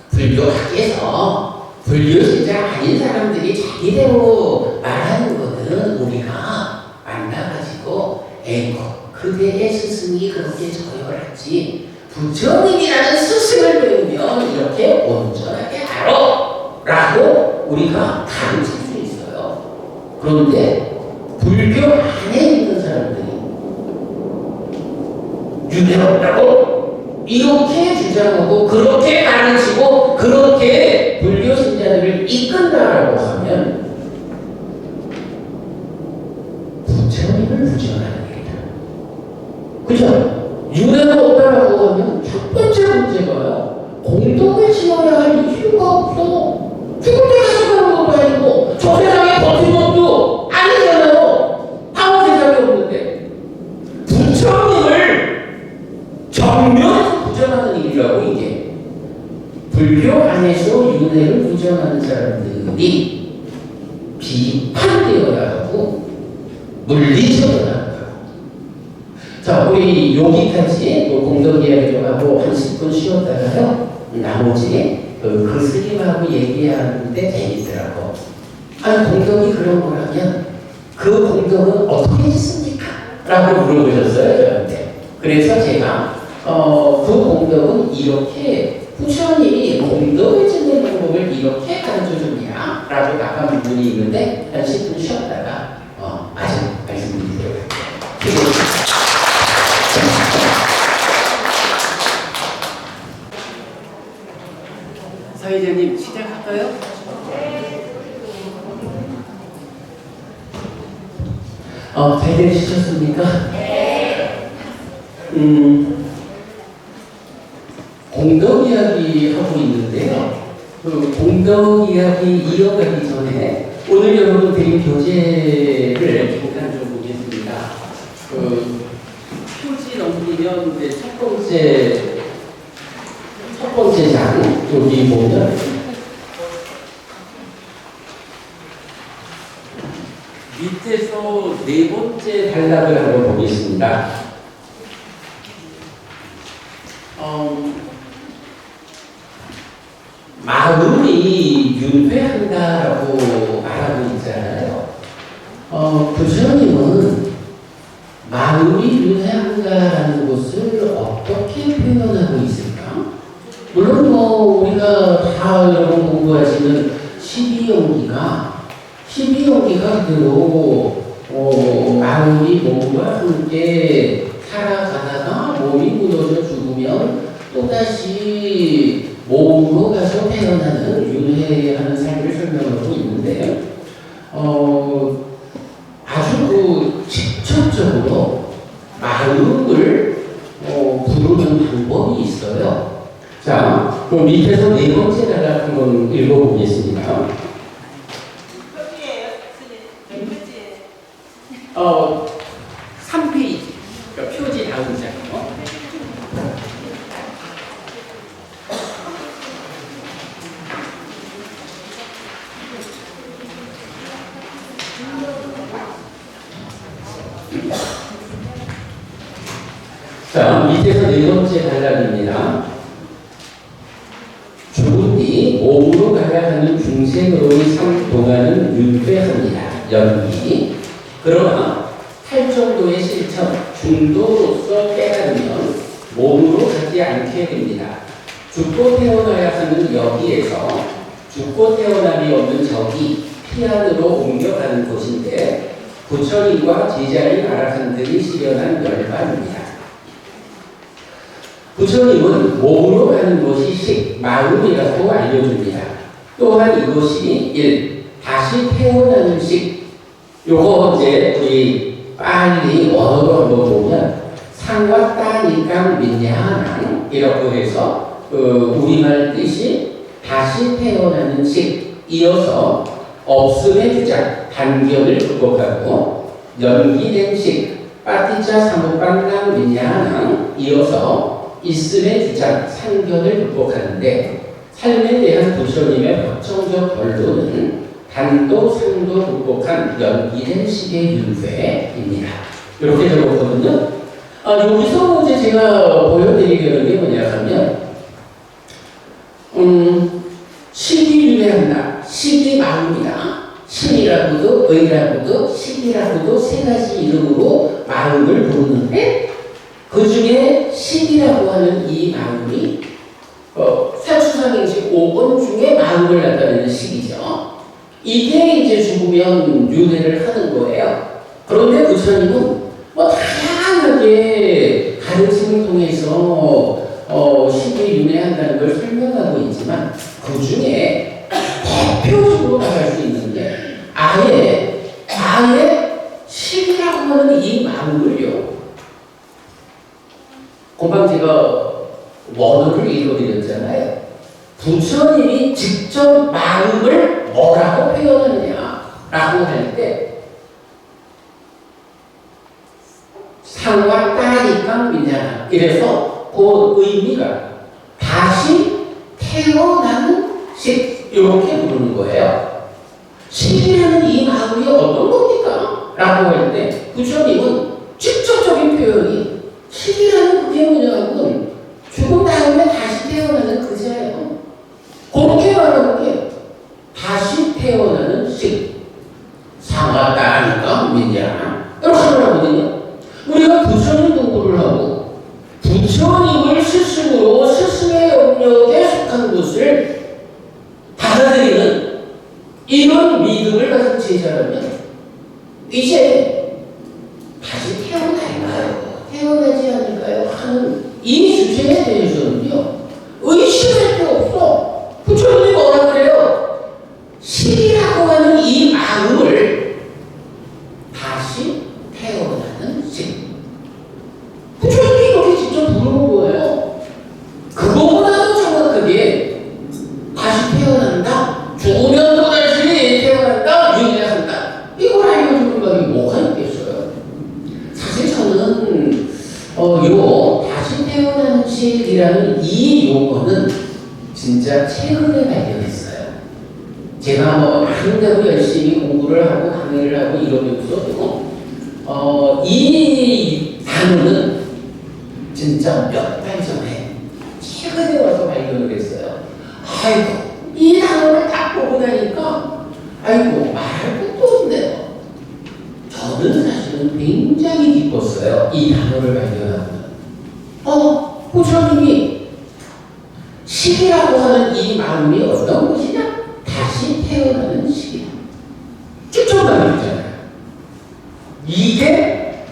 불교학에서 불교 신자 아닌 사람들이 자기대로 말하는 거는 우리가 만나가지고 에고 그대의 스승이 그렇게 저열하지 부처님이라는 스승을 배우면 이렇게 온전하게 알아 라고 우리가 가르칠 수 있어요. 그런데 불교 안에 있는 사람들이 유대롭다고 이렇게 주장하고 그렇게 가르치고 그렇게 불교 신자들을 이끈다라고 하면 부처님을 부정하는 일이다. 그죠? 유대가 없다라고 하면 첫 번째 문제가요. 공덕을 지어야 할 이유가 없어. 죽을 때까지 가는 것도 아니고 저 세상에 버틴 것도 아니잖아요. 아무 세상에 없는데 부처님을 정면에서 부정하는 일이라고 이게 불교 안에서 윤회를 부정하는 사람들이 비판되어야 하고 물리쳐야 한다. 자, 우리 여기까지 공덕 이야기 좀 하고 한 10분 쉬었다가요. 나머지 그 스님하고 얘기하는데 재밌더라고. 아니 공덕이 그런 거라면 그 공덕은 어떻게 짓습니까? 라고 물어보셨어요 저한테. 그래서 제가 그 공덕은 이렇게 부처님이 공덕을 짓는 방법을 이렇게 가르쳐줍니다 라고 나간 부분이 있는데 한 10분 쉬었다가 아직 말씀드리도록 할게요. 사회자님 시작할까요? 잘 되셨습니까? 네. 공덕 이야기 하고 있는데요. 그 공덕 이야기 이어가기 전에 오늘 여러분 드린 교재를 잠깐 좀 보겠습니다. 그 표지 넘기면 이제 첫 번째 장 여기 보면 밑에서 네 번째 단락을 한번 보겠습니다. 마음이 윤회한다라고 말하고 있잖아요. 부처님은 마음이 윤회한다라는 것을 어떻게 표현하고 있을까? 물론 우리가 다 여러분 공부하시는 12연기가 그대로 마음이 몸과 함께 살아가다가 몸이 무너져 죽으면 또다시 몸으로 가서 태어나는 윤회하는 삶을 설명하고 있는데 아주 직접적으로 마음을 부르는 방법이 있어요. 자, 그럼 밑에서 네 번째 단락 한번 읽어보겠습니다. 몇 페이지예요? 3페이지. 그러니까 표지 다음 장. 자, 밑에서 네 번째 단락입니다. 죽은 뒤 몸으로 가야 하는 중생으로의 삶 동안은 윤회합니다. 연기. 그러나 탈정도의 실천, 중도로서 깨달으면 몸으로 가지 않게 됩니다. 죽고 태어나야 하는 여기에서 죽고 태어남이 없는 저기 피안으로 옮겨가는 곳인데 부처님과 제자인 아라한들이 실현한 열반입니다. 부처님은 몸으로 가는 것이 식, 마음이라고 알려줍니다. 또한 이것이 1. 다시 태어나는 식. 요거 이제 우리 빨리 원어로 한번 보면 상과 따니까 민야랑 이라고 해서 우리말 뜻이 다시 태어나는 식. 이어서 없음의 주장, 단견을 극복하고 연기된 식, 빠티차 사무빵랑 민야랑 이어서 있음의 주장, 상견을 극복하는데 삶에 대한 부처님의 확정적 결론은 단도, 상도 극복한 연기된 식의 윤회입니다. 이렇게 적었거든요. 여기서 이제 제가 보여드리려는 게 뭐냐 하면, 식이 유래한다. 식이 마음이다. 신이라고도 의라고도 식이라고도 세 가지 이름으로 마음을 부르는데, 그 중에 식이라고 하는 이 마음이 사추상행식 5번 중에 마음을 나타내는 식이죠. 이게 이제 죽으면 윤회를 하는 거예요. 그런데 부처님은 다양하게 가르침을 통해서 식이 윤회한다는 걸 설명하고 있지만, 그 중에 대표적으로 나갈 수 있는 게 아예 식이라고 하는 이 마음을요. 금방 제가 원어를 읽어드렸잖아요. 부처님이 직접 마음을 뭐라고 표현하느냐라고 할 때, 상과 따니까 미냐. 이래서 그 의미가 다시 태어나는 식, 이렇게 부르는 거예요. 식이라는 이 마음이 어떤 겁니까? 라고 할 때 부처님은 직접적인 표현이 식이라는 그게 뭐냐면 죽은 다음에 다시 태어나는 그자예요. 그렇게 말하는 게 다시 태어나는 식. 상과 따니까 미냐. 이렇게 말하거든요. 우리가 부처님 공부를 하고 부처님을 스승으로 스승의 영역에 속한 것을 받아들이는 이런 믿음을 가진 제자라면 이제 다시 태어날까요? 태어나지 않을까요? 하는 이 주제에 대해서는요, 의심할 게 없어. 부처님이 뭐라 그래요? 식이라고 하는 이 마음을 다시 태어나는 식. 부처님이 이렇게 직접 부르는 거예요. 그거보다도 정확하게 다시 태어난다, 죽으면 또다시 태어난다, 윤회한다. 이걸 알려주는 말이 뭐가 있겠어요? 사실 저는 요 다시 태어나는 식이라는 이 용어는 진짜 최근에 발견했어요. 제가 나름대로 열심히 공부를 하고 강의를 하고 이러면서도 이 단어는 진짜 몇 달 전에 최근에 와서 발견을 했어요. 아이고, 이 단어를 딱 보고 나니까 아이고, 말할 것도 없네요. 저는 사실은 굉장히 기뻤어요. 이 단어를 발견하고. 부처님이 식이라고 하는 이 마음이 어떤 것이냐? 다시 태어나는 식이야. 직접 말했잖아요. 이게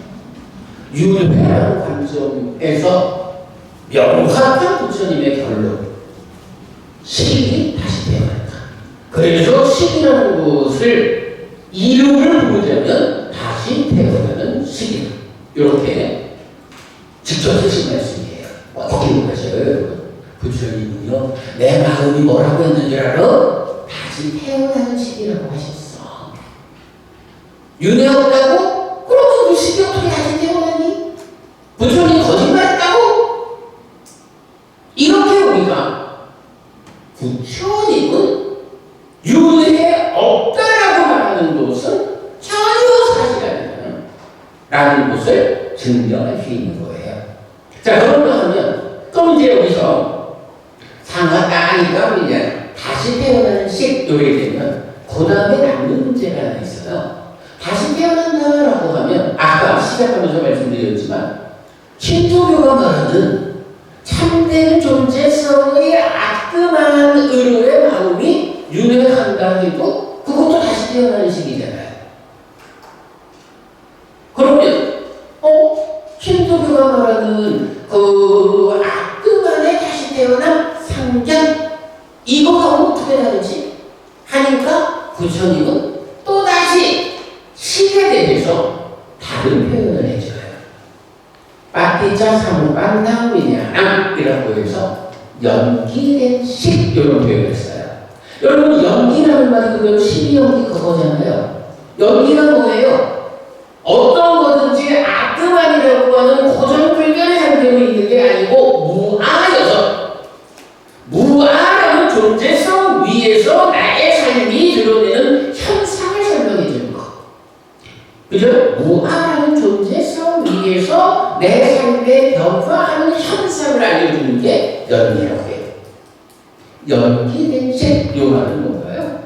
윤회라는 관점에서 명확한 부처님의 결론. 식이 다시 태어난다. 그래서 식이라는 것을 이름을 부르자면 다시 태어나는 식이다. 이렇게 직접 하신 말씀이에요. 어떻게 생각하셔요, 여러분? 부처님은요, 내 마음이 뭐라고 했는 줄 알아? 다시 태어나는 식이라고 하셨어. 윤회 없다고? 그럼 그 식이 어떻게 다시 태어나니? 부처님 거짓말했다고? 이렇게 우리가 부처님은 윤회 없다라고 말하는 것은 전혀 사실이 아니다 라는 것을 증명할 수 있는 거예요. 자, 그런가 하면 또 이제 여기서 상하 따니까 그냥 다시 태어나는 식 요리 되면 그 다음에 남는 문제가 하나 있어요. 다시 태어난다라고 하면 아까 시작하면서 말씀드렸지만 신조교가 말하는 참된 존재성의 아뜸한 의로의 마음이 윤회한다 해도 그것도 다시 태어나는 식이잖아요. 그러면 신조교가 말하는 그 아뜸한에 다시 태어난 상견, 이거하고 어떻게 다르지? 하니까 부처님은 또다시 식에 대해서 다른 표현을 해줘요. 빠티자 사무반다음이냐이라고 해서 연기된 식, 이런 표현을 써요. 여러분, 연기라는 말이 그대로 십이연기 그거잖아요. 연기가 뭐예요? 어떤 거든지 아트만이라고 하는 고정불변의 상태로 있는 게 아니고 무아여서, 무아라는 존재성 위에서 나의 삶이 드러내는 현상을 설명해 주는 거. 그죠? 무아라는 존재성 내 삶에 변화하는 현상을 알려주는 게 연기라고 해요. 연기된 식, 이 말은 뭔가요?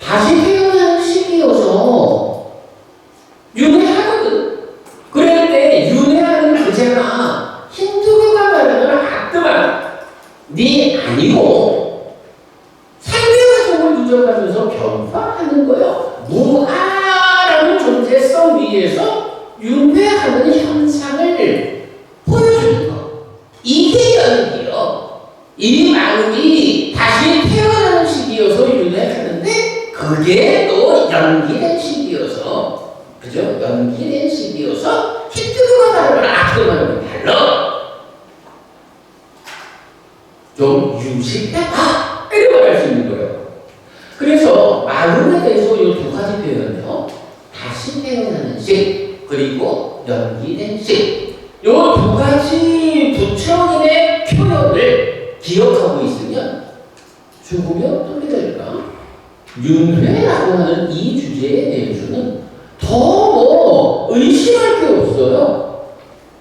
다시 태어나는 시기여서 윤회하거든. 그럴 때 윤회하는 그제나 힌두교가 말하는 아뜨만 네 아니고 상대 과정을 누적하면서 변화하는 거예요. 무아라는 존재성 위에서 윤회하는 현상을 보여주는 거. 이게 연기요. 이 마음이 다시 태어나는 시기여서 윤회하는데 그게 또 연기된 시기여서, 그죠? 연기된 시기여서 힌두교가 말하는 아뜨만은 달라. 좀 유식하다 이렇게 말할 수 있는 거예요. 그래서 마음에 대해서 이 두 가지 표현이요. 다시 태어나는 식 그리고 연기된 식, 이 두 가지 부처님의 표현을 기억하고 있으면 죽으면 어떻게 될까? 윤회라고 하는 이 주제에 대해서는 더 의심할 게 없어요.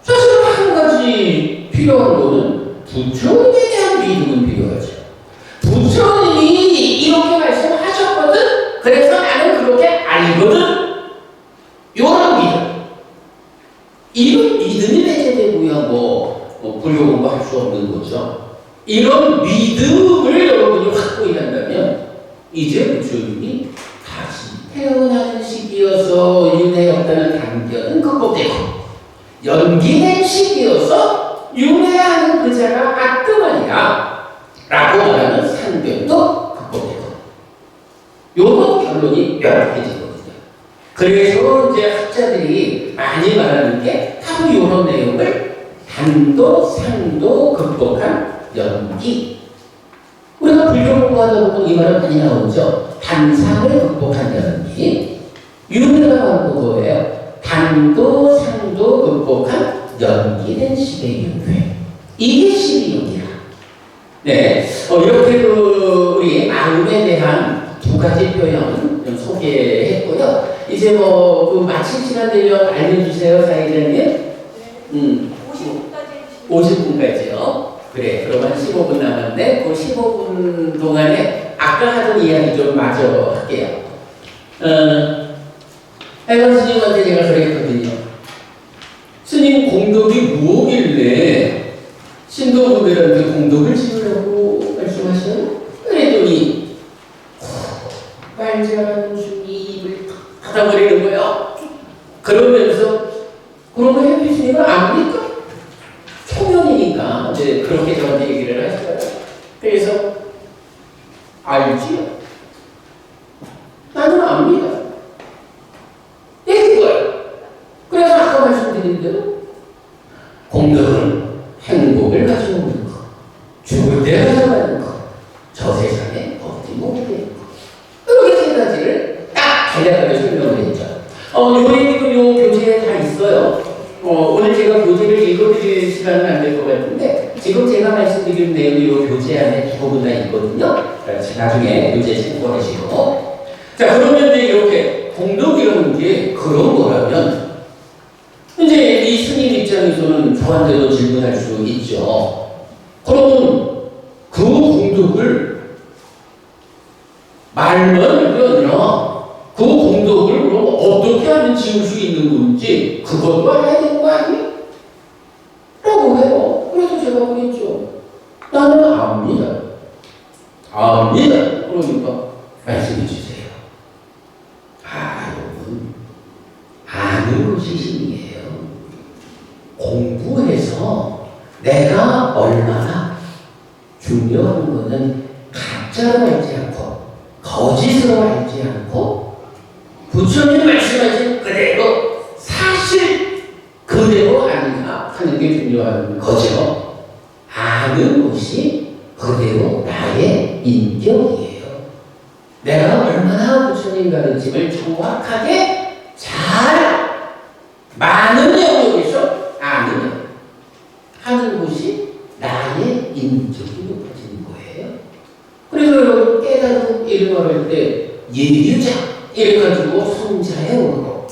사실 한 가지 필요한 거는 부처님에 대한 믿음은 필요하죠. 부처님이 이렇게 말씀하셨거든. 그래서 나는 그렇게 알거든. 이런 믿음. 이런 믿음이 배제되고야 불교 공부할 수 없는 거죠. 이런 믿음을 여러분이 확보해 한다면 이제 부처님이 다시 태어나는 시기여서 윤회였다는 단견은 극복되고 연기된 시기여서 윤회하는 그자가 아뜨만이다 라고 말하는 상견도 극복되고 요런 결론이 명확해지거든요. 그래서 이제 학자들이 많이 말하는 게 바로 요런 내용을 단도, 상도 극복한 연기. 우리가 불교 공부하다 보면 이 말은 많이 나오죠. 단상을 극복한 연기. 윤회가 그거예요. 단도, 상도 극복한 연기된 식의 윤회. 이게 식의 연기야. 네, 이렇게 우리 마음에 대한 두 가지 표현 좀 소개했고요. 이제 마칠 시간 되면 알려주세요, 사회자님. 50분까지 50분까지요. 그래, 그러면 15분 남았는데 그 15분 동안에 아까 하던 이야기 좀 마저 할게요. 해원 스님한테 제가 그랬거든요. 스님 공덕이 무엇길래 신도분들한테 공덕을 지으라고 말씀하셔요? 그랬더니 빨자한 중이 입을 닫아버리는 거예요. 그러면서 그러면 해피 스님은 압니까? 초면이니까 이제 그렇게 저한테 얘기를 하시더라고요. 그래서 알지요. 나는 압니다. 네, 그거예요. 그래서 아까 말씀드린 대로 공덕은 행복을 가져오는 것, 죽을 때 가져가는 것, 저 세상에 어디 못 되는 것. 이렇게 세 가지를 딱 간략하게 설명을 했죠. 요 얘기도 요 교재에 다 있어요. 오늘 제가 교재를 읽어드릴 시간은 안 될 것 같은데 지금 제가 말씀드린 내용이 요 교재 안에 대부분 다 있거든요. 나중에 교재 참고하시고. 자, 그러면 이제 이렇게 공덕이라는 게 그런 거라면 이제 이 스님 입장에서는 저한테도 질문할 수 있죠. 그러면 그 공덕을 말만 하면 그 공덕을 그럼 어떻게 하면 지울 수 있는 건지 그것도 알아야 되는 거 아니에요? 라고 해요. 그래서 제가 그랬죠. 나는 압니다. 압니다. 그러니까 말씀해 주세요. 여러분, 아는 것이 힘이에요. 공부해서 내가 얼마나 중요한 거는 가짜로 알지 않고 거짓으로 알지 않고 부처님 말씀하신 그대로 사실 그대로 아는가 하는 게 중요한 거죠. 아는 것이 그대로 나의 인격이에요. 내가 얼마나 부처님 가르침을 정확하게 잘 많은 영역에서 아느냐 하는 것이 나의 인격이 높아지는 거예요. 그래서 여러분 깨달음 이런 걸 할 때 예유자 이래가지고 성자에 오르고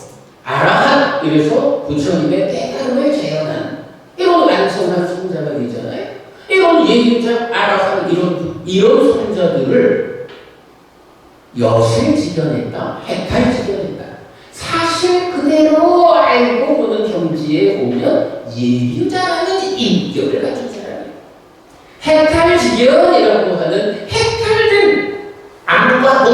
아라한 이래서 부처님의 깨달음 때문에 재현한 이런 완성한 성자가 되잖아요. 이런 예기자 아라한 이런 성자들을 여실 지견했다, 해탈 지견했다. 사실 그대로 알고 보는 경지에 오면 예규자라는 인격을 갖춘 사람이에요. 해탈 지견이라고 하는 해탈된 암과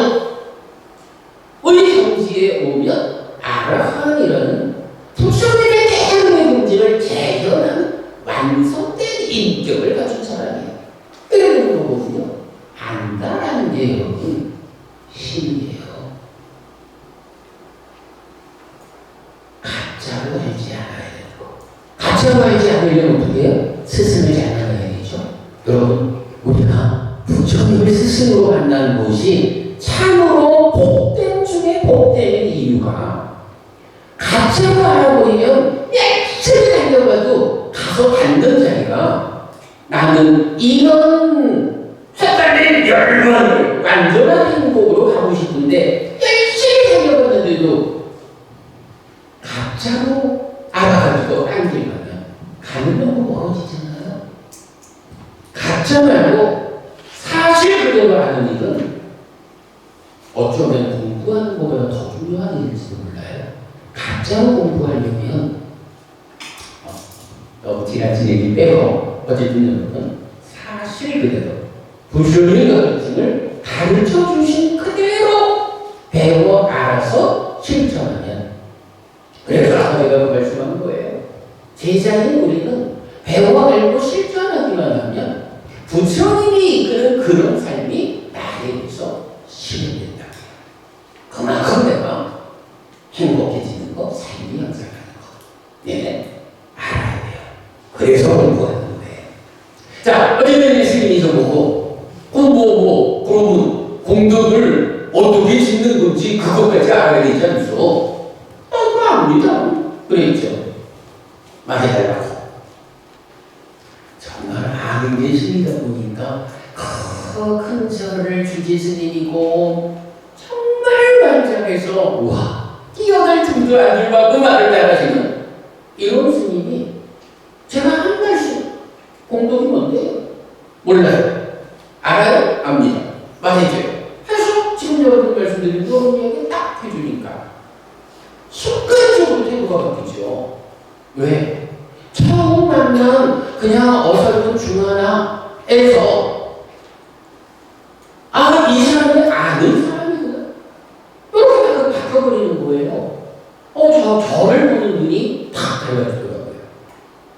공의 경지에 오면 아라한이라는 부처님의 대부분의 경지를 재현한 완성된 인격을 갖춘 사람이에요. 이런 거거든요. 안다라는 게 여러분 힘이에요. 가짜로 알지 않아야 되고, 가짜로 알지 않으려면 어떻게 해요? 스승을 잘 만나야 되죠. 여러분, 우리가 부처님을 스승으로 만나는 것이 참으로 복된 중에 복된 이유가, 가짜로 알아보이면 열심히 달려가도 가서 닿는 자리가, 나는 이런 쇠달린 열망을 완전한 행복으로 가고 싶은데 열심히 달려갔는데도 가짜로 알아가지고 안 되면 가는 너무 멀어지잖아요. 가짜 말고 사실 그대로 아는 일은 어쩌면 공부하는 것보다 더 중요한 일일지도 몰라요. 가짜로 공부하려면 너무 지나친 얘기 빼고 어쨌든 여러분 사실 그대로 부처님의 가르침을 가르쳐 주신 그대로 배워 알아서 실천하면, 그래서 아까 제가 말씀한 거예요. 제자인 우리는 배워 알고 실천하기만 하면 부처님이 이끄는 그런 삶이 나에게서 실현된다. 그만큼 내가 행복해지는 거, 삶이 향상하는 거. 네, 알아야 돼요. 그래서 공부하는 거예요. 자, 어쨌든 스님이 저보고 그러면 공덕을 어떻게 짓는 건지 그것까지 알아야 되지 않소? 그거 압니다. 그랬죠. 말해달라고. 정말 아는 게 스님이다 보니까 큰 절을 주지 스님이고 정말 만장해서 와 끼어들 틈도 안 들고 말을 잘하시는 이런 스님이 제가 한 말씩 공덕이 뭔데요? 몰라요. 알아요? 압니다. 말해줘요. 해서 지금 여러분 말씀드린 그런 이야기 딱 해주니까 습관적으로 태도가 바뀌죠. 왜? 처음 만난 그냥 어설픈 중하나에서 이 사람이 아는 사람이구나. 이렇게 바꿔버리는 거예요. 저를 보는 눈이 탁 달라지더라고요.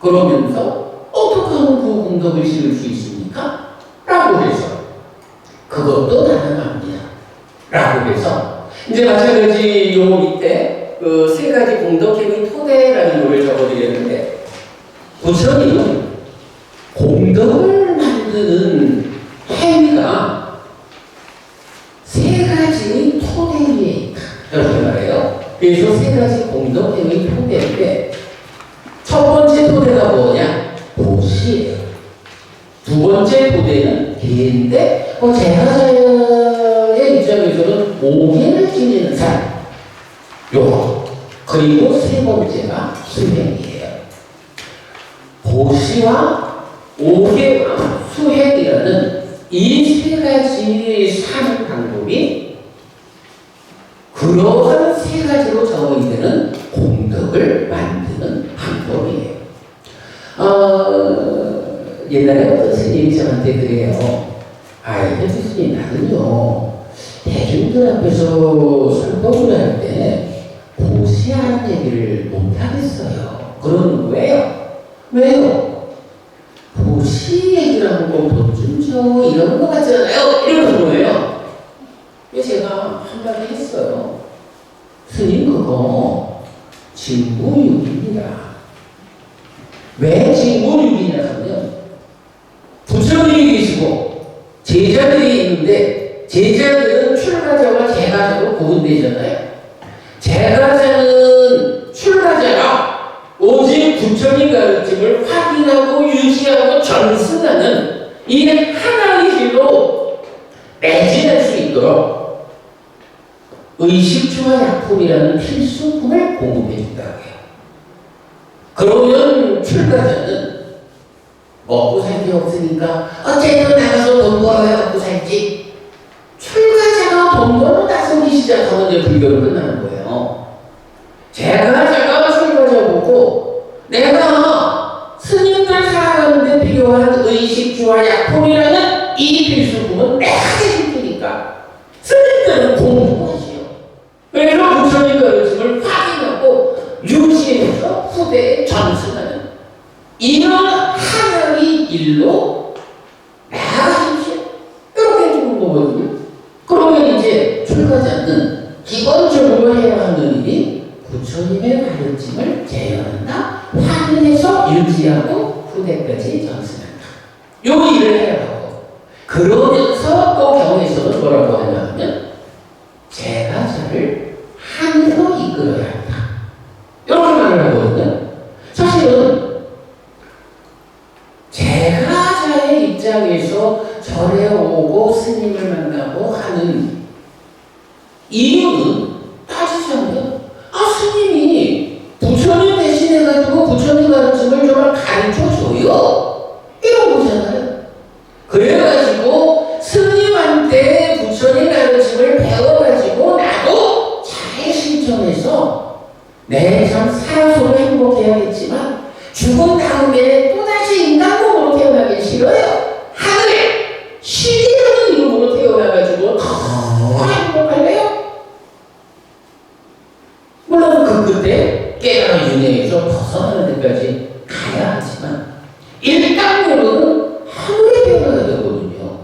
그러면서 어떻게 하면 그 공덕을 실을 수 있습니까? 라고 해서 그것도 나는 압니다. 라고 해서 이제 마찬가지 요 밑에 그 세 가지 공덕행위 토대라는 노를 적어드렸는데, 부처님은 공덕을 만드는 행위가 세 가지 토대 위에 있다. 이렇게 말해요. 그래서 세 가지 공덕행위 토대인데, 첫 번째 토대가 뭐냐? 보시예요. 두 번째 토대는 계인데, 제하자의 입장에서는 5개를 지니는 사람. 요거. 그리고 세 번째가 수행이에요. 보시와 5개와 수행이라는 이 세 가지 사는 방법이 그러한 세 가지로 저희들은 공덕을 만드는 방법이에요. 옛날에 어떤 스님이 저한테 그래요. 스님, 나는요, 대중들 앞에서 설법을 할 때 보시하는 얘기를 못하겠어요. 그러는 거예요. 왜요? 보시 얘기를 하고 돈 좀 줘, 이런 거 같잖아요. 이러는 거예요. 그래서 제가 한마디 했어요. 스님, 그거 진무육입니다. 왜 진무육이냐 하면, 부처님이 계시고 제자들이 있는데, 제자들은 출가자와 제가자로 구분되잖아요. 제가자는 출가자가 오직 부처님 가르침을 확인하고 유지하고 전승하는 이 하나의 길로 매진할 수 있도록 의식주와 약품이라는 필수품을 공급해 준다고 해요. 그러면 출가자는 먹고 살 게 없으니까 어쨌든 나가서 돈 벌어야 먹고 살지. 출가자가 돈 벌어 나서기 시작하면 이제 불교는 끝나는 거예요. 제가 출가자 보고 내가 스님들 살아가는데 필요한 의식주와 약품이라는 이 필수품은 내가 가질 테니까 스님들은 공부하시오. 그래서 부처님 가르침을 확인하고 유지해서 후대에 전승하는 이런 하나의 일로 나아가십시오. 이렇게 해주는 거거든요. 그러면 이제 출가자는 기본적으로 해야 하는 일이 부처님의 가르침을 재현한다, 확인해서 유지하고 후대까지 전승한다. 요 일을 해야 하고, 그러면서 또 경에서는 뭐라고 하냐 하면 제가자를 하늘로 이끌어야 한다. 이렇게 말을 하거든요. 사실은 제가자의 입장에서 절에 오고 스님을 만나고 하는 이유는 따지자면 스님이 부처님 대신해가지고 부처님 가르침을 좀 가르쳐줘요. 이런 거잖아요. 그래가지고 스님한테 부처님 가르침을 배워가지고 나도 잘 실천해서 내 참 살아서도 행복해야겠지만 죽은 다음에 또다시 인간몸으로 태어나기 싫어요. 하늘에 시리라는 이름으로 태어나가지고 더 행복할래요? 물론 그때 깨달은 윤회에서 벗어나는 데까지 가야 하지만 일단으로는 하늘에 태어나야 되거든요.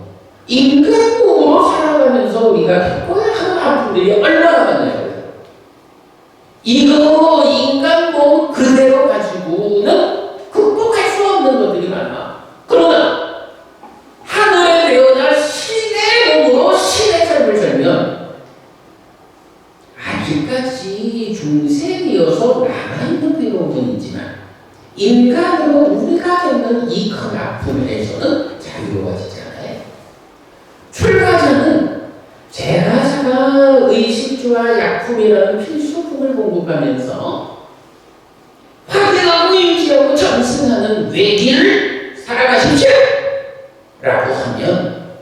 인간몸으로 살아가면서 우리가 겪어야 하는 아픔들이 얼마나 많아요. 이거 인간몸 그대로 가지고는 극복할 수 없는 것들이 많아. 그러나 하늘에 태어날 신의 몸으로 신의 삶을 살면 아직까지 중생이어서 남아있는 괴로움은 있지만 인간으로 우리가 겪는 이 큰 아픔에서는 자유로워지잖아요. 출가자는 제가자가 의식주와 약품이라는 필수품을 공급하면서 확인하고 유지하고 전승하는 외길을 살아가십시오! 라고 하면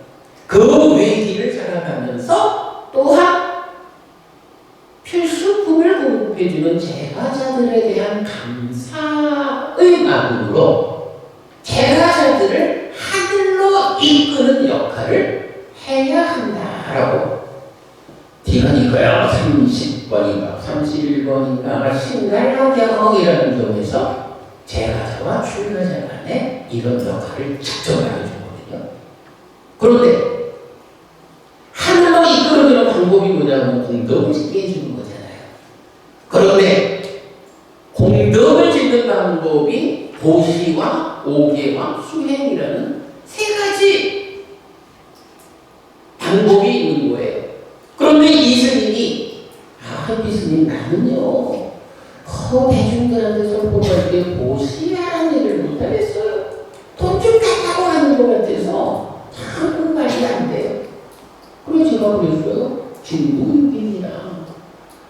그 외길을 살아가면서 또한 필수품을 공급해주는 제가자들에 대한 감사의 마음으로 제가자들을 하늘로 이끄는 역할을 해야 한다라고 디가니까요 30번인가 31번인가 신갈라경이라는 점에서 제가자와 출가자 간에 이런 역할을 직접 말해주거든요. 그런데 하늘로 이끌어주는 방법이 뭐냐면 공덕을 짓게 해주는 거잖아요. 그런데 공덕을 짓는 방법이 보시와 오계와 수행이라는 세 가지 방법이 있는 거예요. 그런데 이 스님이 한비 스님 나는요 대중들한테서 보낼 때 보시라는 일을 못하겠어요. 돈 좀 달라고 하는 것 같아서 참 말이 안 돼요. 그래서 제가 그랬어요. 진국입니다.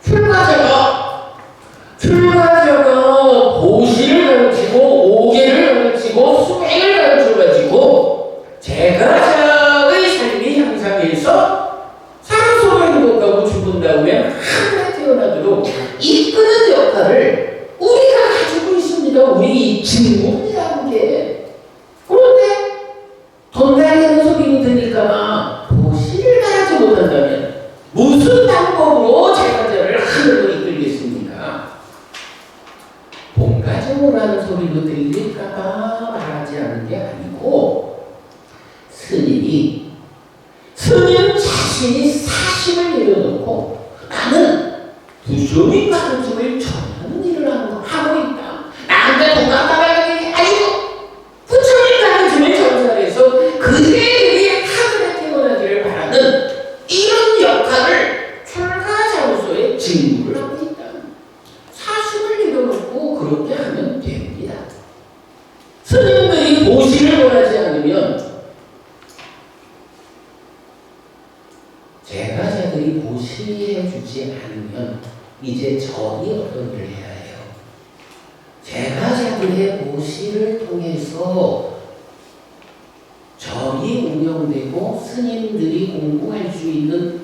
출가자가 보시를 가르치고 오계를 가르치고 수행을 가르쳐가지고 제가자의 삶이 향상해서 살아서 행복하고 죽은 다음에 하늘에 태어나도록 이끄는 역할을 우리가 가지고 있습니다. 우리 진국이라는 게. 그런데 돈 달리는 소리를 들릴까봐 보시를 가르치 못한다면 무슨 방법으로 제가자를 하늘로 이끌겠습니까? 본가적으로 하는 소리로 들릴까봐 말하지 않는 게 아니고 스님 자신이 사심을 내려놓고 나는 부처님 가르침을 전하는 일을 하고 있다. 나한테 돈 갚아가는 게 아니고 부처님 가르침을 전달해서 그들이 하늘에 태어나기를 바라는 이런 역할을 출가자로서의 직무를 하고 있다. 사심을 내려놓고 그렇게 하면 됩니다. 스님들이 보시를 원하지 않으면 제가자들이 보시해주지 않으면 이제 전이 어떤 일을 해야 해요? 제가자 제자들의 모시를 통해서 절이 운영되고 스님들이 공부할 수 있는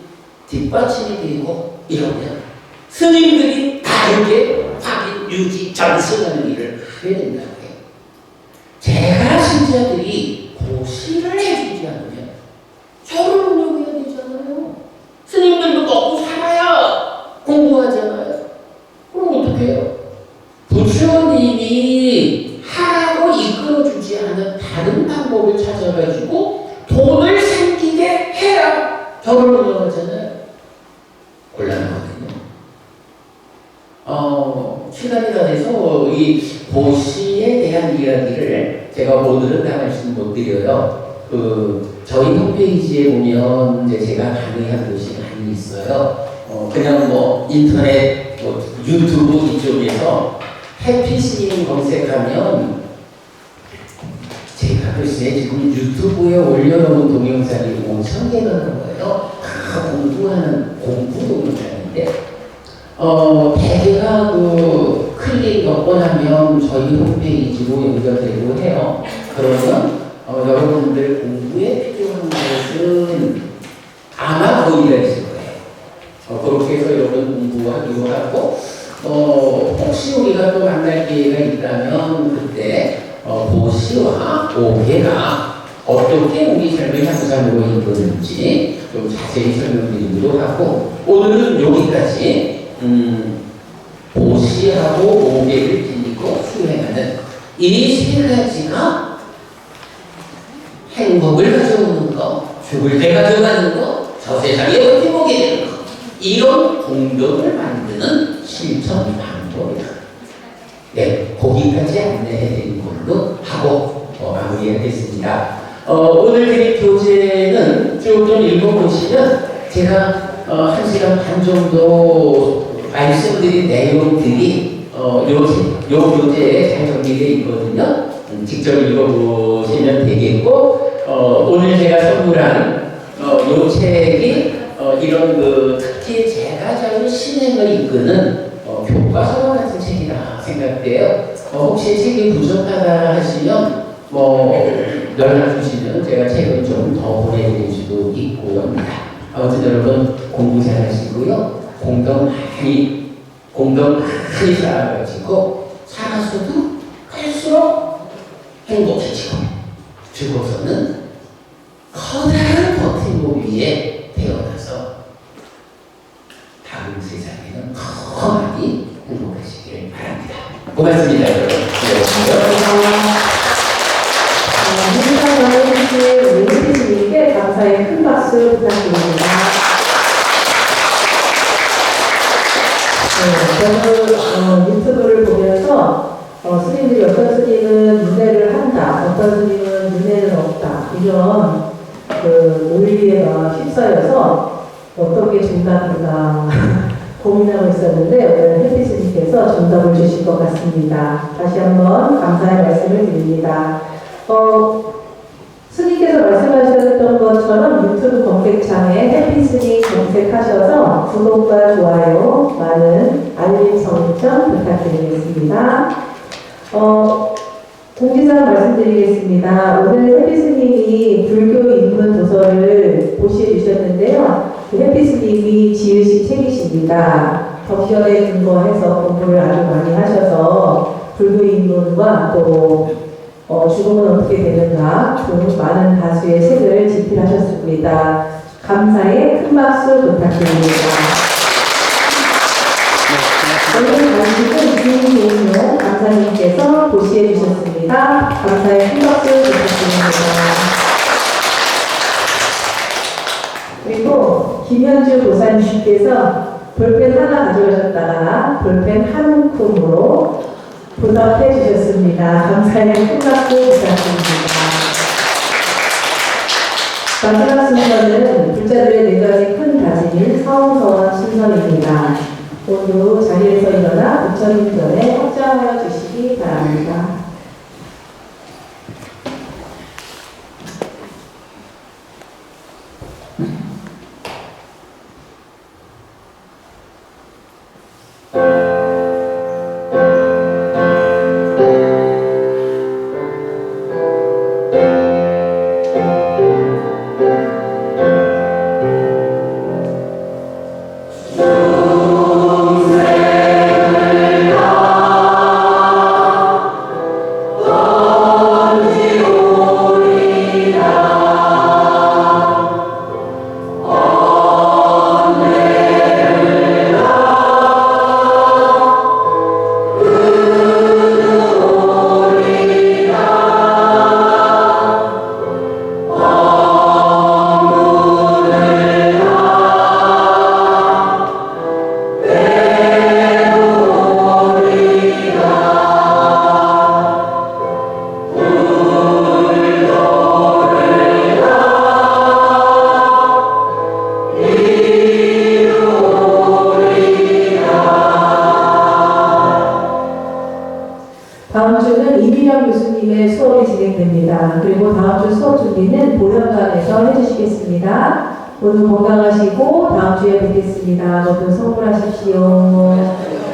뒷받침이 되고 이러면 스님들이 다르게 확인, 유지, 전승하는 일을 하게 된다고 해요. 제가 신자들이 고시를 해주지 않으면 절을 운영해야 되잖아요. 스님들도 먹고 살아야 공부하잖아요. 그럼 어떻게 해요? 부처님이 하라고 이끌어주지 않은 다른 방법을 찾아가지고 돈을 생기게 해야 절을 운영하잖아요. 곤란하거든요. 시간이 다 돼서 이 고시에 대한 이야기를 제가 오늘은 다 말씀 못 드려요. 저희 홈페이지에 보면 이제 제가 강의한 곳이 많이 있어요. 그냥 뭐 인터넷, 뭐 유튜브 이쪽에서 해피스님 검색하면 제가 글쎄 지금 유튜브에 올려놓은 동영상이 5,000개가 넘어요. 다 공부하는 공부 동영상인데 대개가 클릭 몇 번 하면 저희 홈페이지로 연결되고 해요. 그러면 여러분들 공부에 필요한 것은 아마 거기가 있을 거예요. 그렇게 해서 여러분 공부하기로 하고 혹시 우리가 또 만날 기회가 있다면 그때 고시와 오계가 어떻게 우리 삶을 향상으로 이끄는지 좀 자세히 설명드리기도 하고 오늘은 여기까지 고시하고 오계를 지니고 수행하는 이 세 가지가 행복을 가져오는 것, 죽을 때 가져가는 것, 저 세상에 어떻게 보게 되는 것 이런 공덕을 만드는 실천 방법이다. 네, 거기까지 안내해드린 걸로 하고 마무리하겠습니다. 오늘 드릴 교재는 쭉 좀 읽어보시면 제가 1시간 반 정도 말씀드린 내용들이 요 교재에 잘 정리되어 있거든요. 직접 읽어보시면 되겠고 오늘 제가 선물한 요 책이 이런 특히 제가자유 신행을 이끄는 교과서와 같은 책이라 생각돼요. 혹시 책이 부족하다 하시면 연락 주시면 제가 책을 좀 더 보내드릴 수도 있고 합니다. 아무튼 여러분 공부 잘 하시고요. 공덕 많이 쌓아가지고 살아서도 갈수록 행복해지고 죽어서는 커다란 버팀목 위에 태어나서 다음 세상에는 더 많이 행복하시기를 바랍니다. 고맙습니다, 여러분. 행사장을 해주신 wendy님께 감사의 큰 박수 부탁드립니다. 저는 유튜브를 보면서 스님들이 어떤 스님은 윤회를 한다, 어떤 스님은 윤회는 없다 이런 논리에 휩싸여서 어떻게 중답인가 고민하고 있었는데 오늘 혜피 스님께서 정답을 주실 것 같습니다. 다시 한번 감사의 말씀을 드립니다. 스님께서 말씀하셨던 것처럼 유튜브 검색창에 혜피 스님 검색하셔서 구독과 좋아요, 많은 알림 설정 부탁드리겠습니다. 공지사항 말씀드리겠습니다. 오늘 혜피 스님이 불교 인문 도서를 보시해 주셨는데요. 혜피 스님이 지으신 책이십니다. 덕전에 근거해서 공부를 아주 많이 하셔서 불교 인문과 또 죽음은 어떻게 되는가 등 많은 다수의 책을 집필하셨습니다. 감사의 큰 박수 부탁드립니다. 오늘 관심은 김종용 강사님께서 보시해 주셨습니다. 감사의 큰 박수 부탁드립니다. 그리고 김현주 보사님께서 볼펜 하나 가져가셨다가 볼펜 한 움큼으로 보답해 주셨습니다. 감사의 큰 박수 부탁드립니다. 마지막 순서는 불자들의 네 가지 큰 다짐인 사홍서원 순서입니다. 모두 자리에서 일어나 부처님 전에 합장하여 주시기 바랍니다. 주는 이민영 교수님의 수업이 진행됩니다. 그리고 다음 주 수업 준비는 보령관에서 해주시겠습니다. 모두 건강하시고 다음 주에 뵙겠습니다. 모두 성불하십시오.